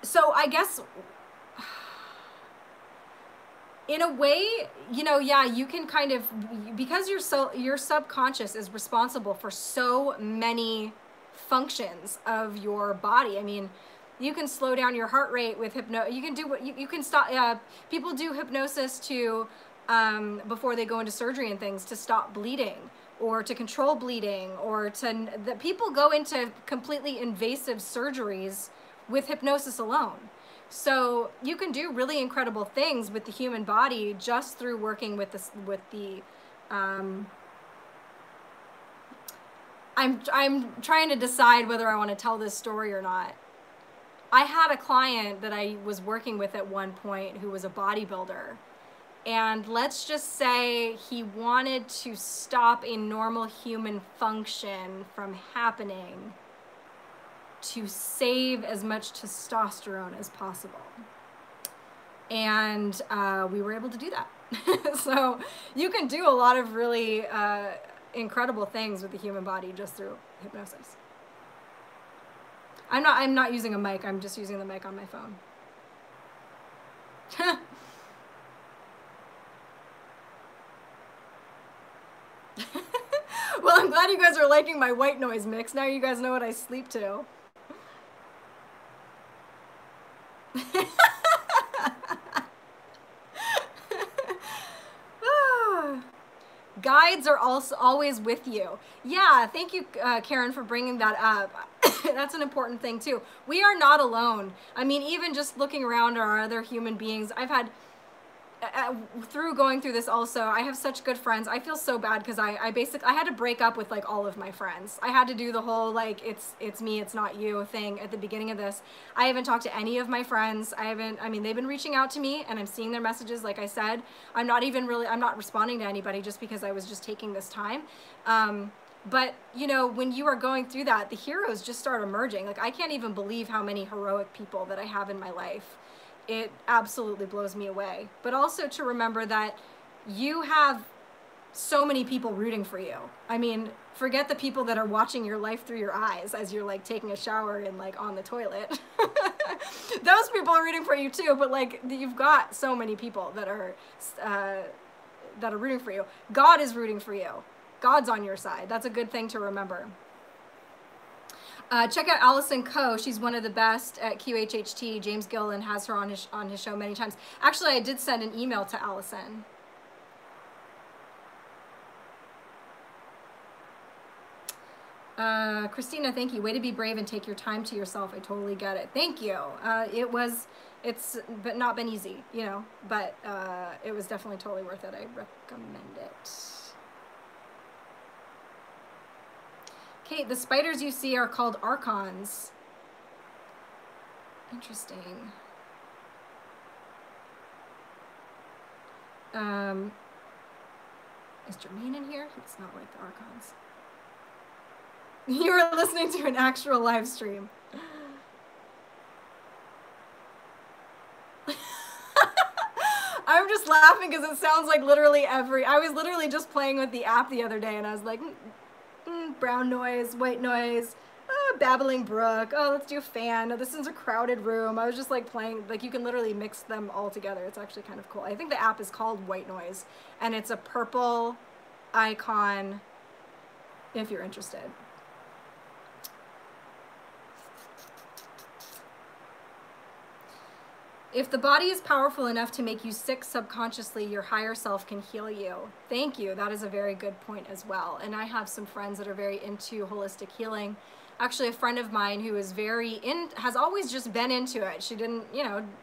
So I guess, in a way, you know, yeah, you can kind of, because your subconscious is responsible for so many functions of your body. I mean, you can slow down your heart rate with you can do what you can stop. People do hypnosis to before they go into surgery and things, to stop bleeding or to control bleeding, or that people go into completely invasive surgeries with hypnosis alone. So you can do really incredible things with the human body just through working with the I'm trying to decide whether I want to tell this story or not. I had a client that I was working with at one point who was a bodybuilder, and let's just say he wanted to stop a normal human function from happening to save as much testosterone as possible. And we were able to do that. So you can do a lot of really incredible things with the human body just through hypnosis. I'm not using a mic, I'm just using the mic on my phone. Well, I'm glad you guys are liking my white noise mix. Now you guys know what I sleep to. Guides are also always with you. Yeah, thank you, Karen, for bringing that up. That's an important thing too. We are not alone. I mean, even just looking around our other human beings, I've had, through going through this also, I have such good friends. I feel so bad because I had to break up with like all of my friends. I had to do the whole like it's me, it's not you thing at the beginning of this. I haven't talked to any of my friends. I mean, they've been reaching out to me and I'm seeing their messages, like I said. I'm not responding to anybody just because I was just taking this time. But you know, when you are going through that, the heroes just start emerging. Like, I can't even believe how many heroic people that I have in my life. it absolutely blows me away. But also to remember that you have so many people rooting for you. I mean, forget the people that are watching your life through your eyes as you're like taking a shower and like on the toilet. Those people are rooting for you too, but like you've got so many people that are rooting for you. God is rooting for you. God's on your side. That's a good thing to remember. Check out Allison Coe. She's one of the best at QHHT. James Gilliland has her on his show many times. Actually, I did send an email to Allison. Christina, thank you. Way to be brave and take your time to yourself. I totally get it. Thank you. It's but not been easy, you know, but it was definitely totally worth it. I recommend it. Kate, the spiders you see are called archons. Interesting. Is Jermaine in here? It's not like the archons. You were listening to an actual live stream. I'm just laughing because it sounds like literally I was literally just playing with the app the other day and I was like, brown noise, white noise, babbling brook, oh, let's do a fan, oh, this is a crowded room. I was just like playing, like you can literally mix them all together. It's actually kind of cool. I think the app is called White Noise and it's a purple icon if you're interested. If the body is powerful enough to make you sick subconsciously, your higher self can heal you. Thank you. That is a very good point as well. And I have some friends that are very into holistic healing. Actually, a friend of mine who is has always just been into it. She didn't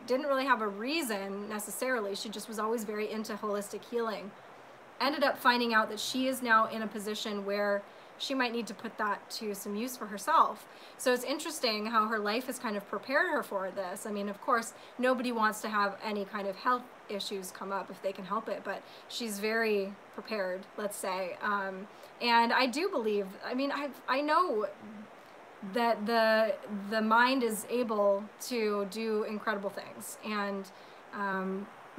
really have a reason necessarily. She just was always very into holistic healing. Ended up finding out that she is now in a position where she might need to put that to some use for herself. So it's interesting how her life has kind of prepared her for this. I mean, of course, nobody wants to have any kind of health issues come up if they can help it, but she's very prepared, let's say. And I do believe, I mean, I know that the mind is able to do incredible things. And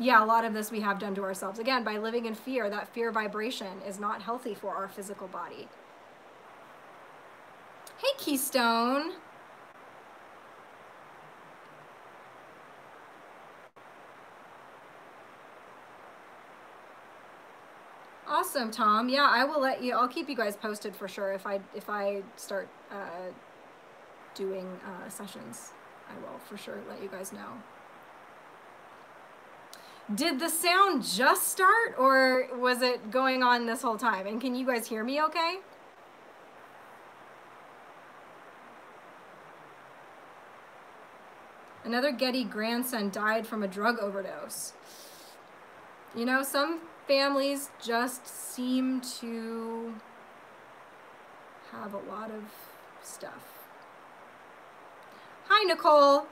yeah, a lot of this we have done to ourselves. Again, by living in fear, that fear vibration is not healthy for our physical body. Hey, Keystone. Awesome, Tom. Yeah, I will I'll keep you guys posted for sure if I start doing sessions. I will for sure let you guys know. Did the sound just start or was it going on this whole time? And can you guys hear me okay? Another Getty grandson died from a drug overdose. You know, some families just seem to have a lot of stuff. Hi, Nicole.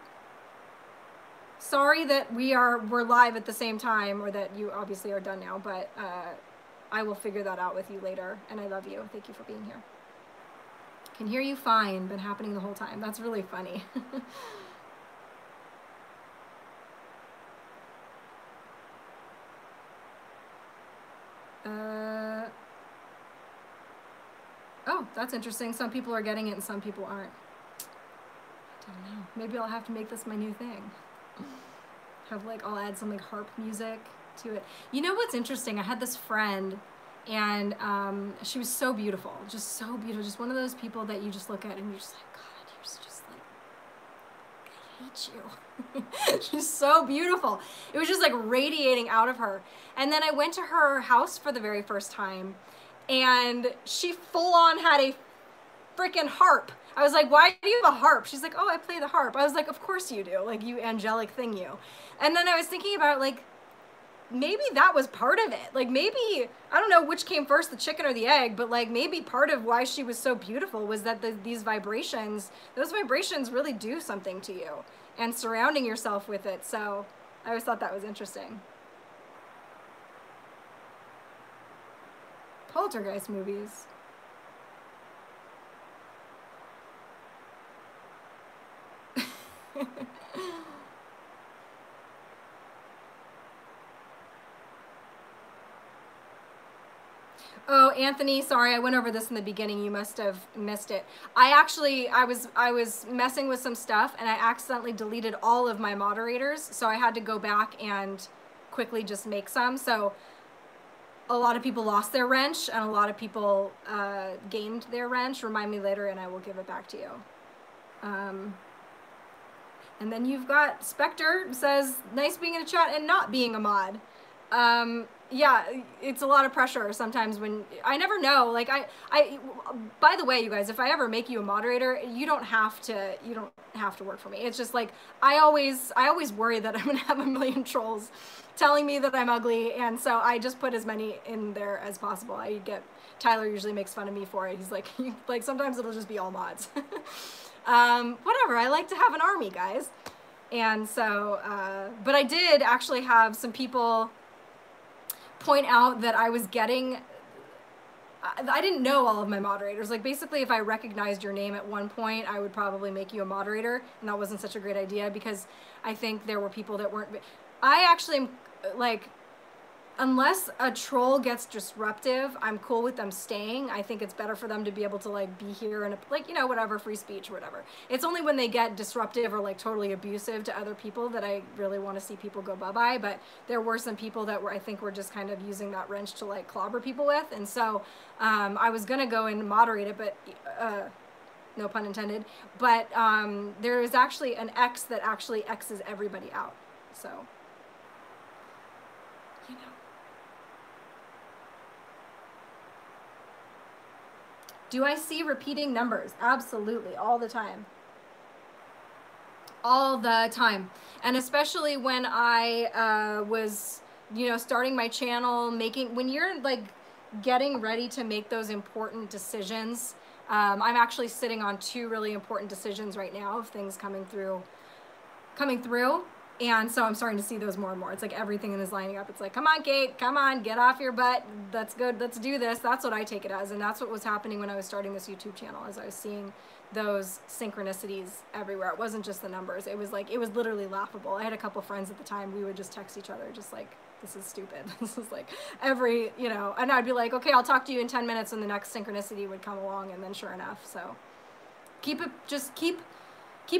Sorry that we're live at the same time, or that you obviously are done now, but I will figure that out with you later. And I love you. Thank you for being here. Can hear you fine. Been happening the whole time. That's really funny. Oh, that's interesting. Some people are getting it and some people aren't. I don't know. Maybe I'll have to make this my new thing. I'll add some like harp music to it. You know what's interesting? I had this friend and she was so beautiful, just so beautiful. Just one of those people that you just look at and you're just like, God, you're just like, I hate you. She's so beautiful. It was just like radiating out of her. And then I went to her house for the very first time and she full on had a freaking harp. I was like, why do you have a harp? She's like, oh, I play the harp. I was like, of course you do. Like, you angelic thing, you. And then I was thinking about, like, maybe that was part of it. Like, maybe, I don't know which came first, the chicken or the egg, but, like, maybe part of why she was so beautiful was that these vibrations, those vibrations really do something to you. And surrounding yourself with it. So I always thought that was interesting. Poltergeist movies. Oh, Anthony, sorry, I went over this in the beginning. You must have missed it. I was messing with some stuff and I accidentally deleted all of my moderators, so I had to go back and quickly just make some. So a lot of people lost their wrench and a lot of people gained their wrench. Remind me later and I will give it back to you. And then you've got Spectre says, nice being in a chat and not being a mod. Yeah, it's a lot of pressure sometimes when I never know. Like by the way, you guys, if I ever make you a moderator, you don't have to work for me. It's just like, I always worry that I'm going to have a million trolls telling me that I'm ugly. And so I just put as many in there as possible. Tyler usually makes fun of me for it. He's like, sometimes it'll just be all mods. Whatever, I like to have an army, guys. And so, but I did actually have some people point out that I didn't know all of my moderators. Like, basically, if I recognized your name at one point, I would probably make you a moderator, and that wasn't such a great idea because I think there were people that weren't. I actually am, like, unless a troll gets disruptive, I'm cool with them staying. I think it's better for them to be able to, like, be here and, like, you know, whatever, free speech or whatever. It's only when they get disruptive or, like, totally abusive to other people that I really want to see people go bye-bye. But there were some people that I think were just kind of using that wrench to, like, clobber people with. And so I was going to go and moderate it, but no pun intended. But there is actually an X that actually X's everybody out. So, you know. Do I see repeating numbers? Absolutely, all the time. All the time. And especially when I was, you know, starting my channel, when you're like getting ready to make those important decisions. I'm actually sitting on 2 really important decisions right now of things coming through. And so I'm starting to see those more and more. It's like everything is lining up. It's like, come on, Kate, come on, get off your butt. That's good. Let's do this. That's what I take it as. And that's what was happening when I was starting this YouTube channel, as I was seeing those synchronicities everywhere. It wasn't just the numbers. It was literally laughable. I had a couple friends at the time. We would just text each other, just like, this is stupid. This is like you know, and I'd be like, okay, I'll talk to you in 10 minutes. And the next synchronicity would come along. And then sure enough, so keep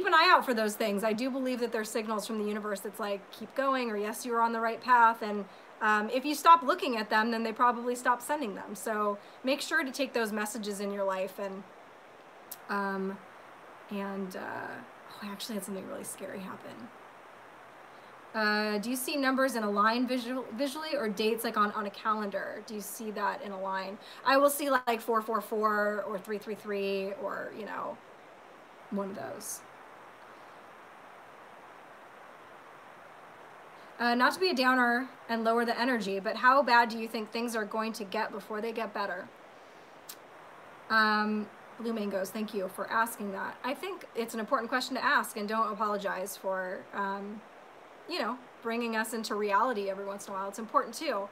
an eye out for those things. I do believe that there's signals from the universe that's like, keep going, or yes, you're on the right path. And if you stop looking at them, then they probably stop sending them. So make sure to take those messages in your life. And oh, I actually had something really scary happen. Do you see numbers in a line visually, or dates like on a calendar? Do you see that in a line? I will see like 444 or 333 or, you know, one of those. Not to be a downer and lower the energy, but how bad do you think things are going to get before they get better? Blue Mangoes, thank you for asking that. I think it's an important question to ask, and don't apologize for, you know, bringing us into reality every once in a while. It's important too,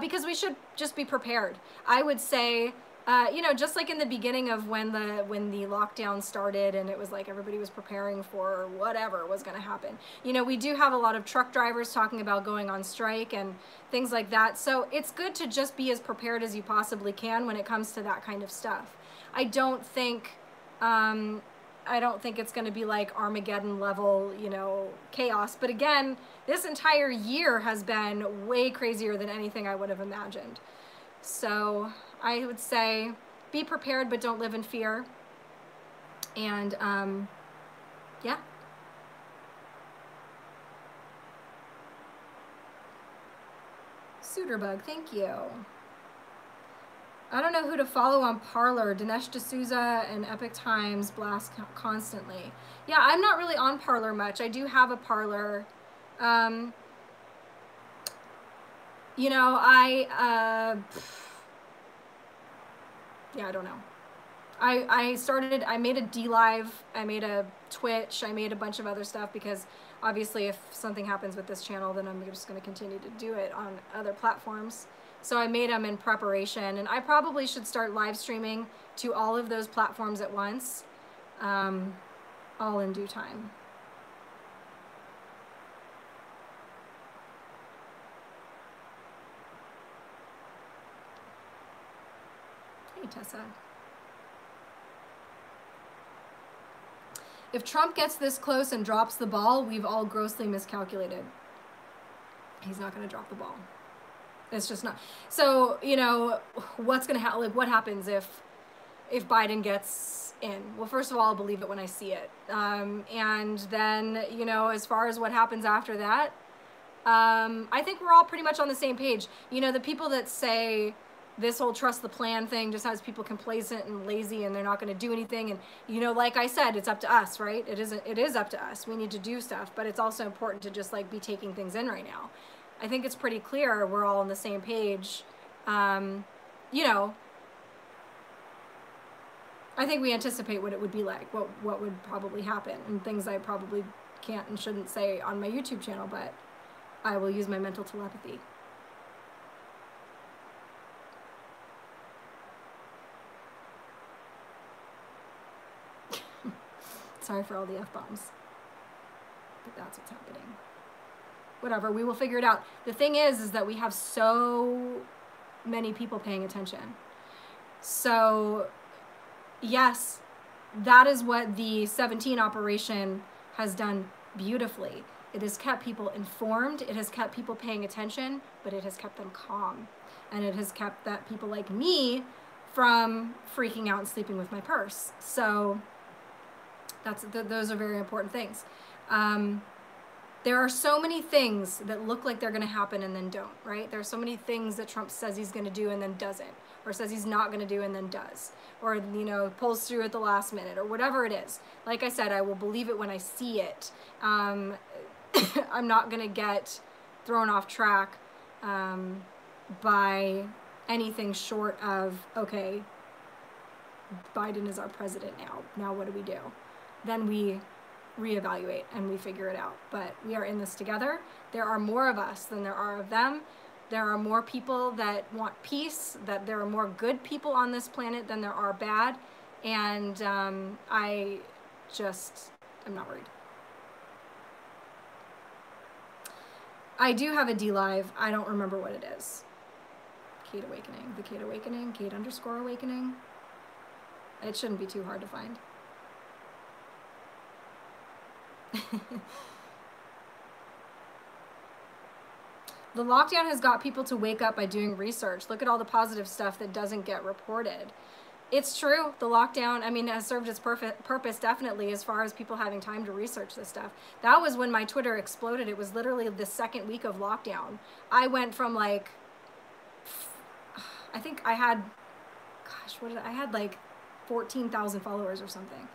because we should just be prepared. I would say, you know, just like in the beginning of when the lockdown started and it was like everybody was preparing for whatever was going to happen. You know, we do have a lot of truck drivers talking about going on strike and things like that. So it's good to just be as prepared as you possibly can when it comes to that kind of stuff. I don't think it's going to be like Armageddon level, you know, chaos. But again, this entire year has been way crazier than anything I would have imagined. So I would say be prepared, but don't live in fear. And yeah. Suiterbug, thank you. I don't know who to follow on Parler. Dinesh D'Souza and Epic Times blast constantly. Yeah, I'm not really on Parler much. I do have a Parler. You know, yeah, I don't know. I made a DLive, I made a Twitch, I made a bunch of other stuff because obviously if something happens with this channel, then I'm just going to continue to do it on other platforms. So I made them in preparation, and I probably should start live streaming to all of those platforms at once, all in due time. Hey, Tessa. If Trump gets this close and drops the ball, we've all grossly miscalculated. He's not going to drop the ball. It's just not. So, you know, what's going to happen? Like, what happens if Biden gets in? Well, first of all, I'll believe it when I see it. And then, you know, as far as what happens after that, I think we're all pretty much on the same page. You know, the people that say this whole trust the plan thing just has people complacent and lazy and they're not going to do anything. And, you know, like I said, it's up to us, right? It is up to us. We need to do stuff, but it's also important to just like be taking things in right now. I think it's pretty clear we're all on the same page. You know, I think we anticipate what it would be like, what would probably happen, and things I probably can't and shouldn't say on my YouTube channel, but I will use my mental telepathy. Sorry for all the F-bombs, but that's what's happening. Whatever, we will figure it out. The thing is that we have so many people paying attention. So, yes, that is what the 17 operation has done beautifully. It has kept people informed, it has kept people paying attention, but it has kept them calm. And it has kept that people like me from freaking out and sleeping with my purse. So, those are very important things. There are so many things that look like they're going to happen and then don't, right? There are so many things that Trump says he's going to do and then doesn't, or says he's not going to do and then does, or, you know, pulls through at the last minute, or whatever it is. Like I said, I will believe it when I see it. I'm not going to get thrown off track by anything short of, okay, Biden is our president now. Now what do we do? Then we reevaluate and we figure it out. But we are in this together. There are more of us than there are of them. There are more people that want peace, that there are more good people on this planet than there are bad. And I'm not worried. I do have a D Live. I don't remember what it is. Kate Awakening. The Kate Awakening. Kate_Awakening. It shouldn't be too hard to find. The lockdown has got people to wake up by doing research. Look at all the positive stuff that doesn't get reported. It's true. The lockdown, I mean, has served its purpose definitely as far as people having time to research this stuff. That was when my Twitter exploded. It was literally the second week of lockdown. I went from like, I think I had, gosh, I had like 14,000 followers or something.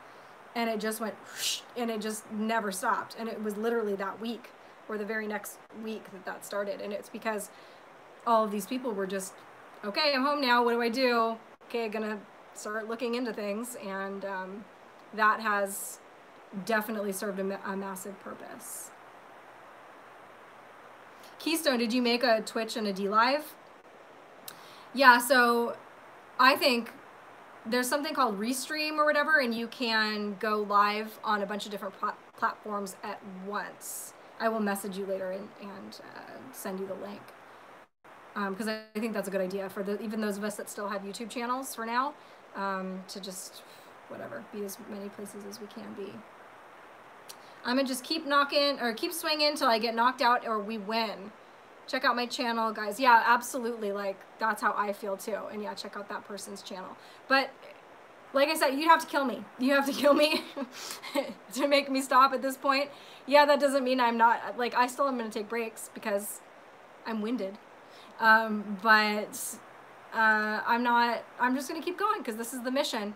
And it just went whoosh, and it just never stopped. And it was literally that week or the very next week that started. And it's because all of these people were just, okay, I'm home now. What do I do? Okay, I'm gonna start looking into things. And that has definitely served a massive purpose. Keystone, did you make a Twitch and a D Live? Yeah, so I think there's something called Restream or whatever, and you can go live on a bunch of different platforms at once. I will message you later and send you the link. Because I think that's a good idea for even those of us that still have YouTube channels for now, to just, whatever, be as many places as we can be. I'm going to just keep swinging until I get knocked out or we win. Check out my channel, guys. Yeah, absolutely. Like, that's how I feel too. And yeah, check out that person's channel. But like I said, you'd have to kill me. You have to kill me to make me stop at this point. Yeah, that doesn't mean I'm not, like, I still am going to take breaks because I'm winded. I'm just going to keep going because this is the mission.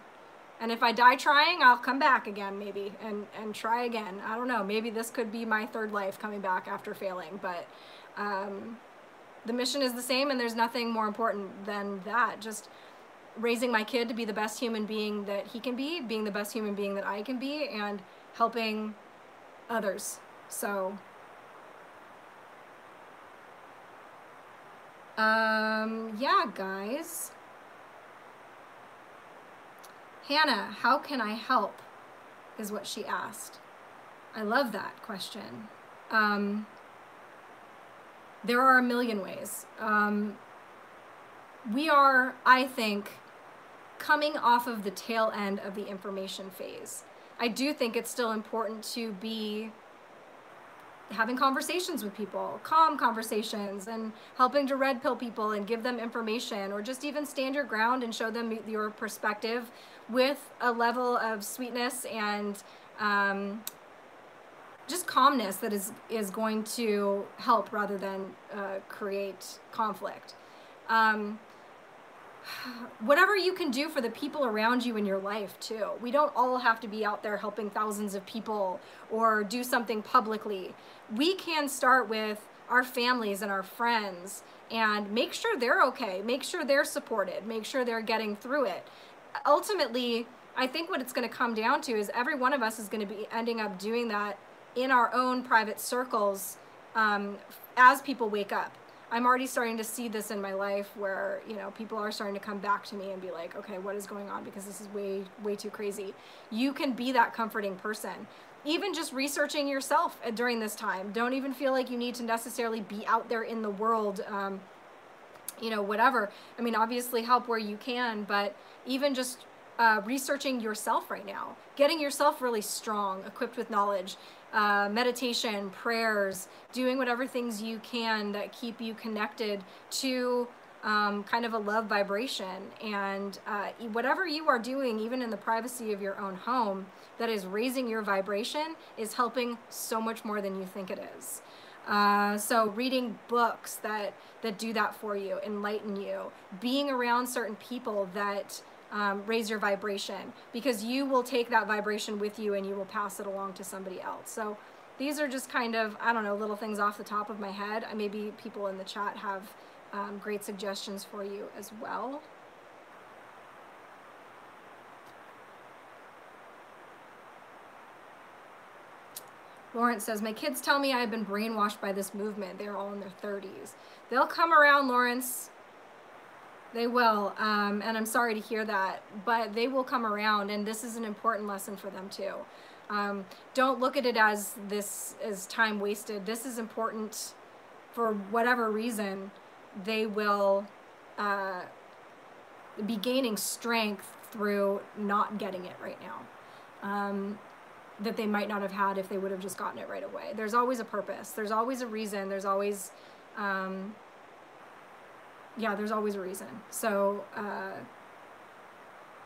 And if I die trying, I'll come back again maybe and try again. I don't know. Maybe this could be my third life coming back after failing, but the mission is the same, and there's nothing more important than that. Just raising my kid to be the best human being that he can be, being the best human being that I can be, and helping others. So, yeah, guys. Hannah, how can I help? Is what she asked. I love that question. There are a million ways. We are, I think, coming off of the tail end of the information phase. I do think it's still important to be having conversations with people, calm conversations, and helping to red pill people and give them information, or just even stand your ground and show them your perspective with a level of sweetness and just calmness that is going to help rather than create conflict. Whatever you can do for the people around you in your life too. We don't all have to be out there helping thousands of people or do something publicly. We can start with our families and our friends and make sure they're okay, make sure they're supported, make sure they're getting through it. Ultimately, I think what it's going to come down to is every one of us is going to be ending up doing that in our own private circles as people wake up. I'm already starting to see this in my life where, you know, people are starting to come back to me and be like, okay, what is going on? Because this is way too crazy. You can be that comforting person. Even just researching yourself during this time. Don't even feel like you need to necessarily be out there in the world, you know, whatever. I mean, obviously help where you can, but even just researching yourself right now, getting yourself really strong, equipped with knowledge, meditation, prayers, doing whatever things you can that keep you connected to kind of a love vibration. And whatever you are doing, even in the privacy of your own home, that is raising your vibration is helping so much more than you think it is. So reading books that do that for you, enlighten you, being around certain people that raise your vibration, because you will take that vibration with you and you will pass it along to somebody else. So these are just kind of, I don't know, little things off the top of my head. Maybe people in the chat have great suggestions for you as well. Lawrence says, my kids tell me I've been brainwashed by this movement. They're all in their 30s. They'll come around, Lawrence. They will, and I'm sorry to hear that, but they will come around, and this is an important lesson for them too. Don't look at it as this is time wasted. This is important for whatever reason. They will be gaining strength through not getting it right now, that they might not have had if they would have just gotten it right away. There's always a purpose. There's always a reason. There's always... yeah, there's always a reason. So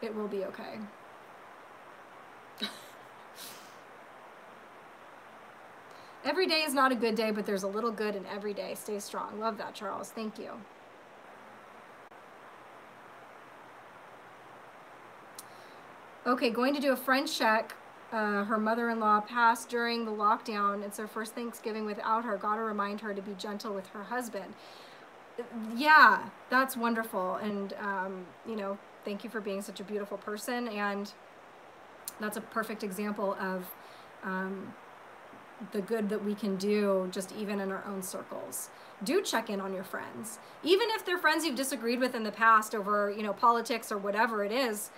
it will be okay. Every day is not a good day, but there's a little good in every day. Stay strong. Love that, Charles. Thank you. Okay, going to do a friend check. Her mother-in-law passed during the lockdown. It's her first Thanksgiving without her. Gotta remind her to be gentle with her husband. Yeah, that's wonderful. And, you know, thank you for being such a beautiful person. And that's a perfect example of the good that we can do just even in our own circles. Do check in on your friends. Even if they're friends you've disagreed with in the past over, you know, politics or whatever it is,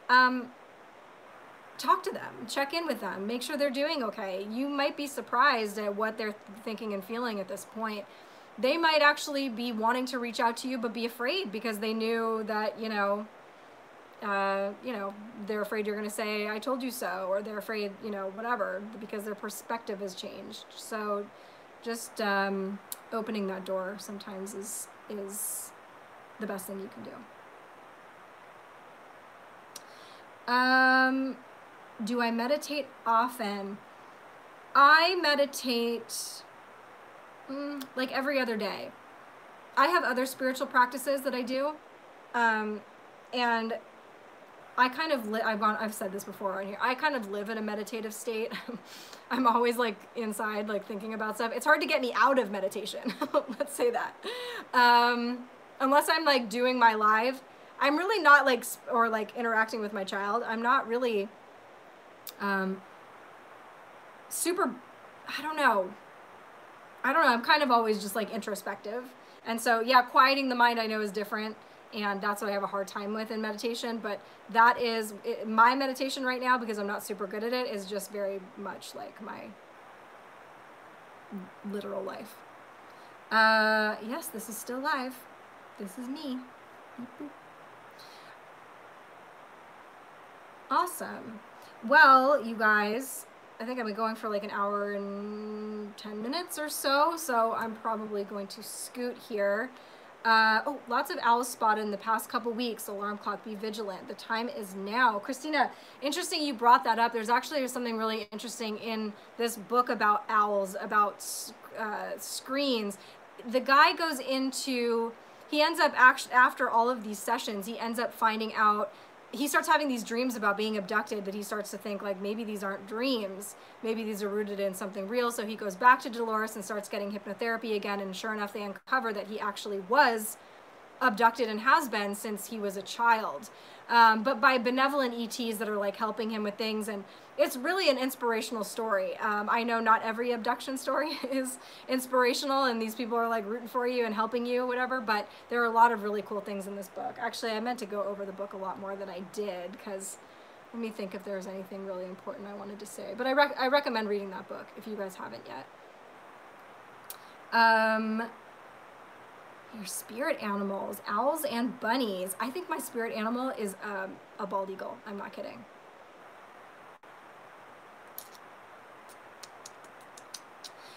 talk to them, check in with them, make sure they're doing okay. You might be surprised at what they're thinking and feeling at this point. They might actually be wanting to reach out to you, but be afraid because they knew that, you know, they're afraid you're going to say, I told you so, or they're afraid, you know, whatever, because their perspective has changed. So just opening that door sometimes is the best thing you can do. Do I meditate often? I meditate like every other day. I have other spiritual practices that I do, and I kind of I've said this before on here. I kind of live in a meditative state. I'm always like inside, like thinking about stuff. It's hard to get me out of meditation. Let's say that. Unless I'm like doing my live, I'm really not like, or like interacting with my child. I'm not really super, I don't know. I'm kind of always just like introspective. And so, yeah, quieting the mind I know is different. And that's what I have a hard time with in meditation. But that is, my meditation right now, because I'm not super good at it, is just very much like my literal life. Yes, this is still live. This is me. Awesome. Well, you guys, I think I've been going for like an hour and 10 minutes or so, so I'm probably going to scoot here. Oh, lots of owls spotted in the past couple weeks. Alarm clock, be vigilant. The time is now. Christina, interesting you brought that up. There's actually something really interesting in this book about owls, about screens. The guy goes into, he ends up, after all of these sessions, he ends up finding out, he starts having these dreams about being abducted that he starts to think like maybe these aren't dreams, maybe these are rooted in something real. So he goes back to Dolores and starts getting hypnotherapy again, and sure enough they uncover that he actually was abducted and has been since he was a child, but by benevolent ETs that are like helping him with things. And it's really an inspirational story. I know not every abduction story is inspirational and these people are like rooting for you and helping you, whatever, but there are a lot of really cool things in this book. Actually, I meant to go over the book a lot more than I did, because let me think if there's anything really important I wanted to say. But I recommend reading that book if you guys haven't yet. Your spirit animals, owls and bunnies. I think my spirit animal is a bald eagle. I'm not kidding.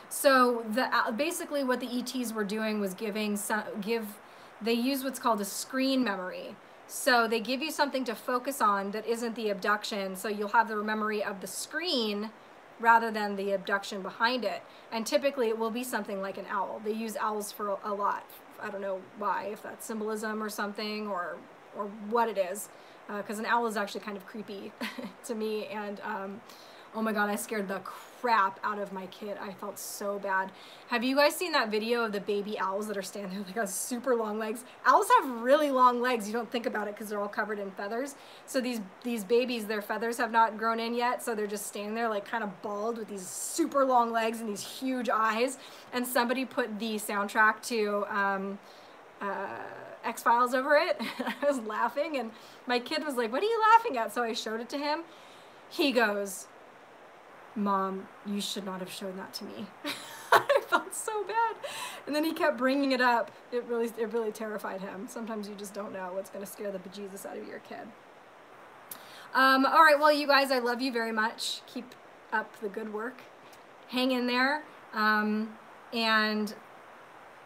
So basically what the ETs were doing was they use what's called a screen memory. So they give you something to focus on that isn't the abduction. So you'll have the memory of the screen rather than the abduction behind it. And typically it will be something like an owl. They use owls for a lot. I don't know why, if that's symbolism or something, or what it is, because an owl is actually kind of creepy to me. And oh my god, I scared the crap out of my kid. I felt so bad. Have you guys seen that video of the baby owls that are standing there? They got super long legs. Owls have really long legs. You don't think about it because they're all covered in feathers. So these babies, their feathers have not grown in yet, so they're just standing there like kind of bald with these super long legs and these huge eyes. And somebody put the soundtrack to X-Files over it. I was laughing and my kid was like, "What are you laughing at?" So I showed it to him. He goes, "Mom, you should not have shown that to me." I felt so bad. And then he kept bringing it up. It really terrified him. Sometimes you just don't know what's going to scare the bejesus out of your kid. All right, well, you guys, I love you very much. Keep up the good work. Hang in there. And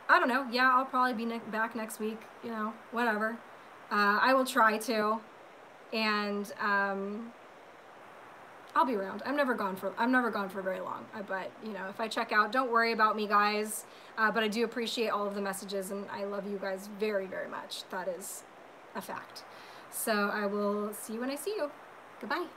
I don't know. Yeah, I'll probably be back next week. You know, whatever. I will try to. And I'll be around. I'm never gone for very long. But you know, if I check out, don't worry about me, guys. But I do appreciate all of the messages, and I love you guys very, very much. That is a fact. So I will see you when I see you. Goodbye.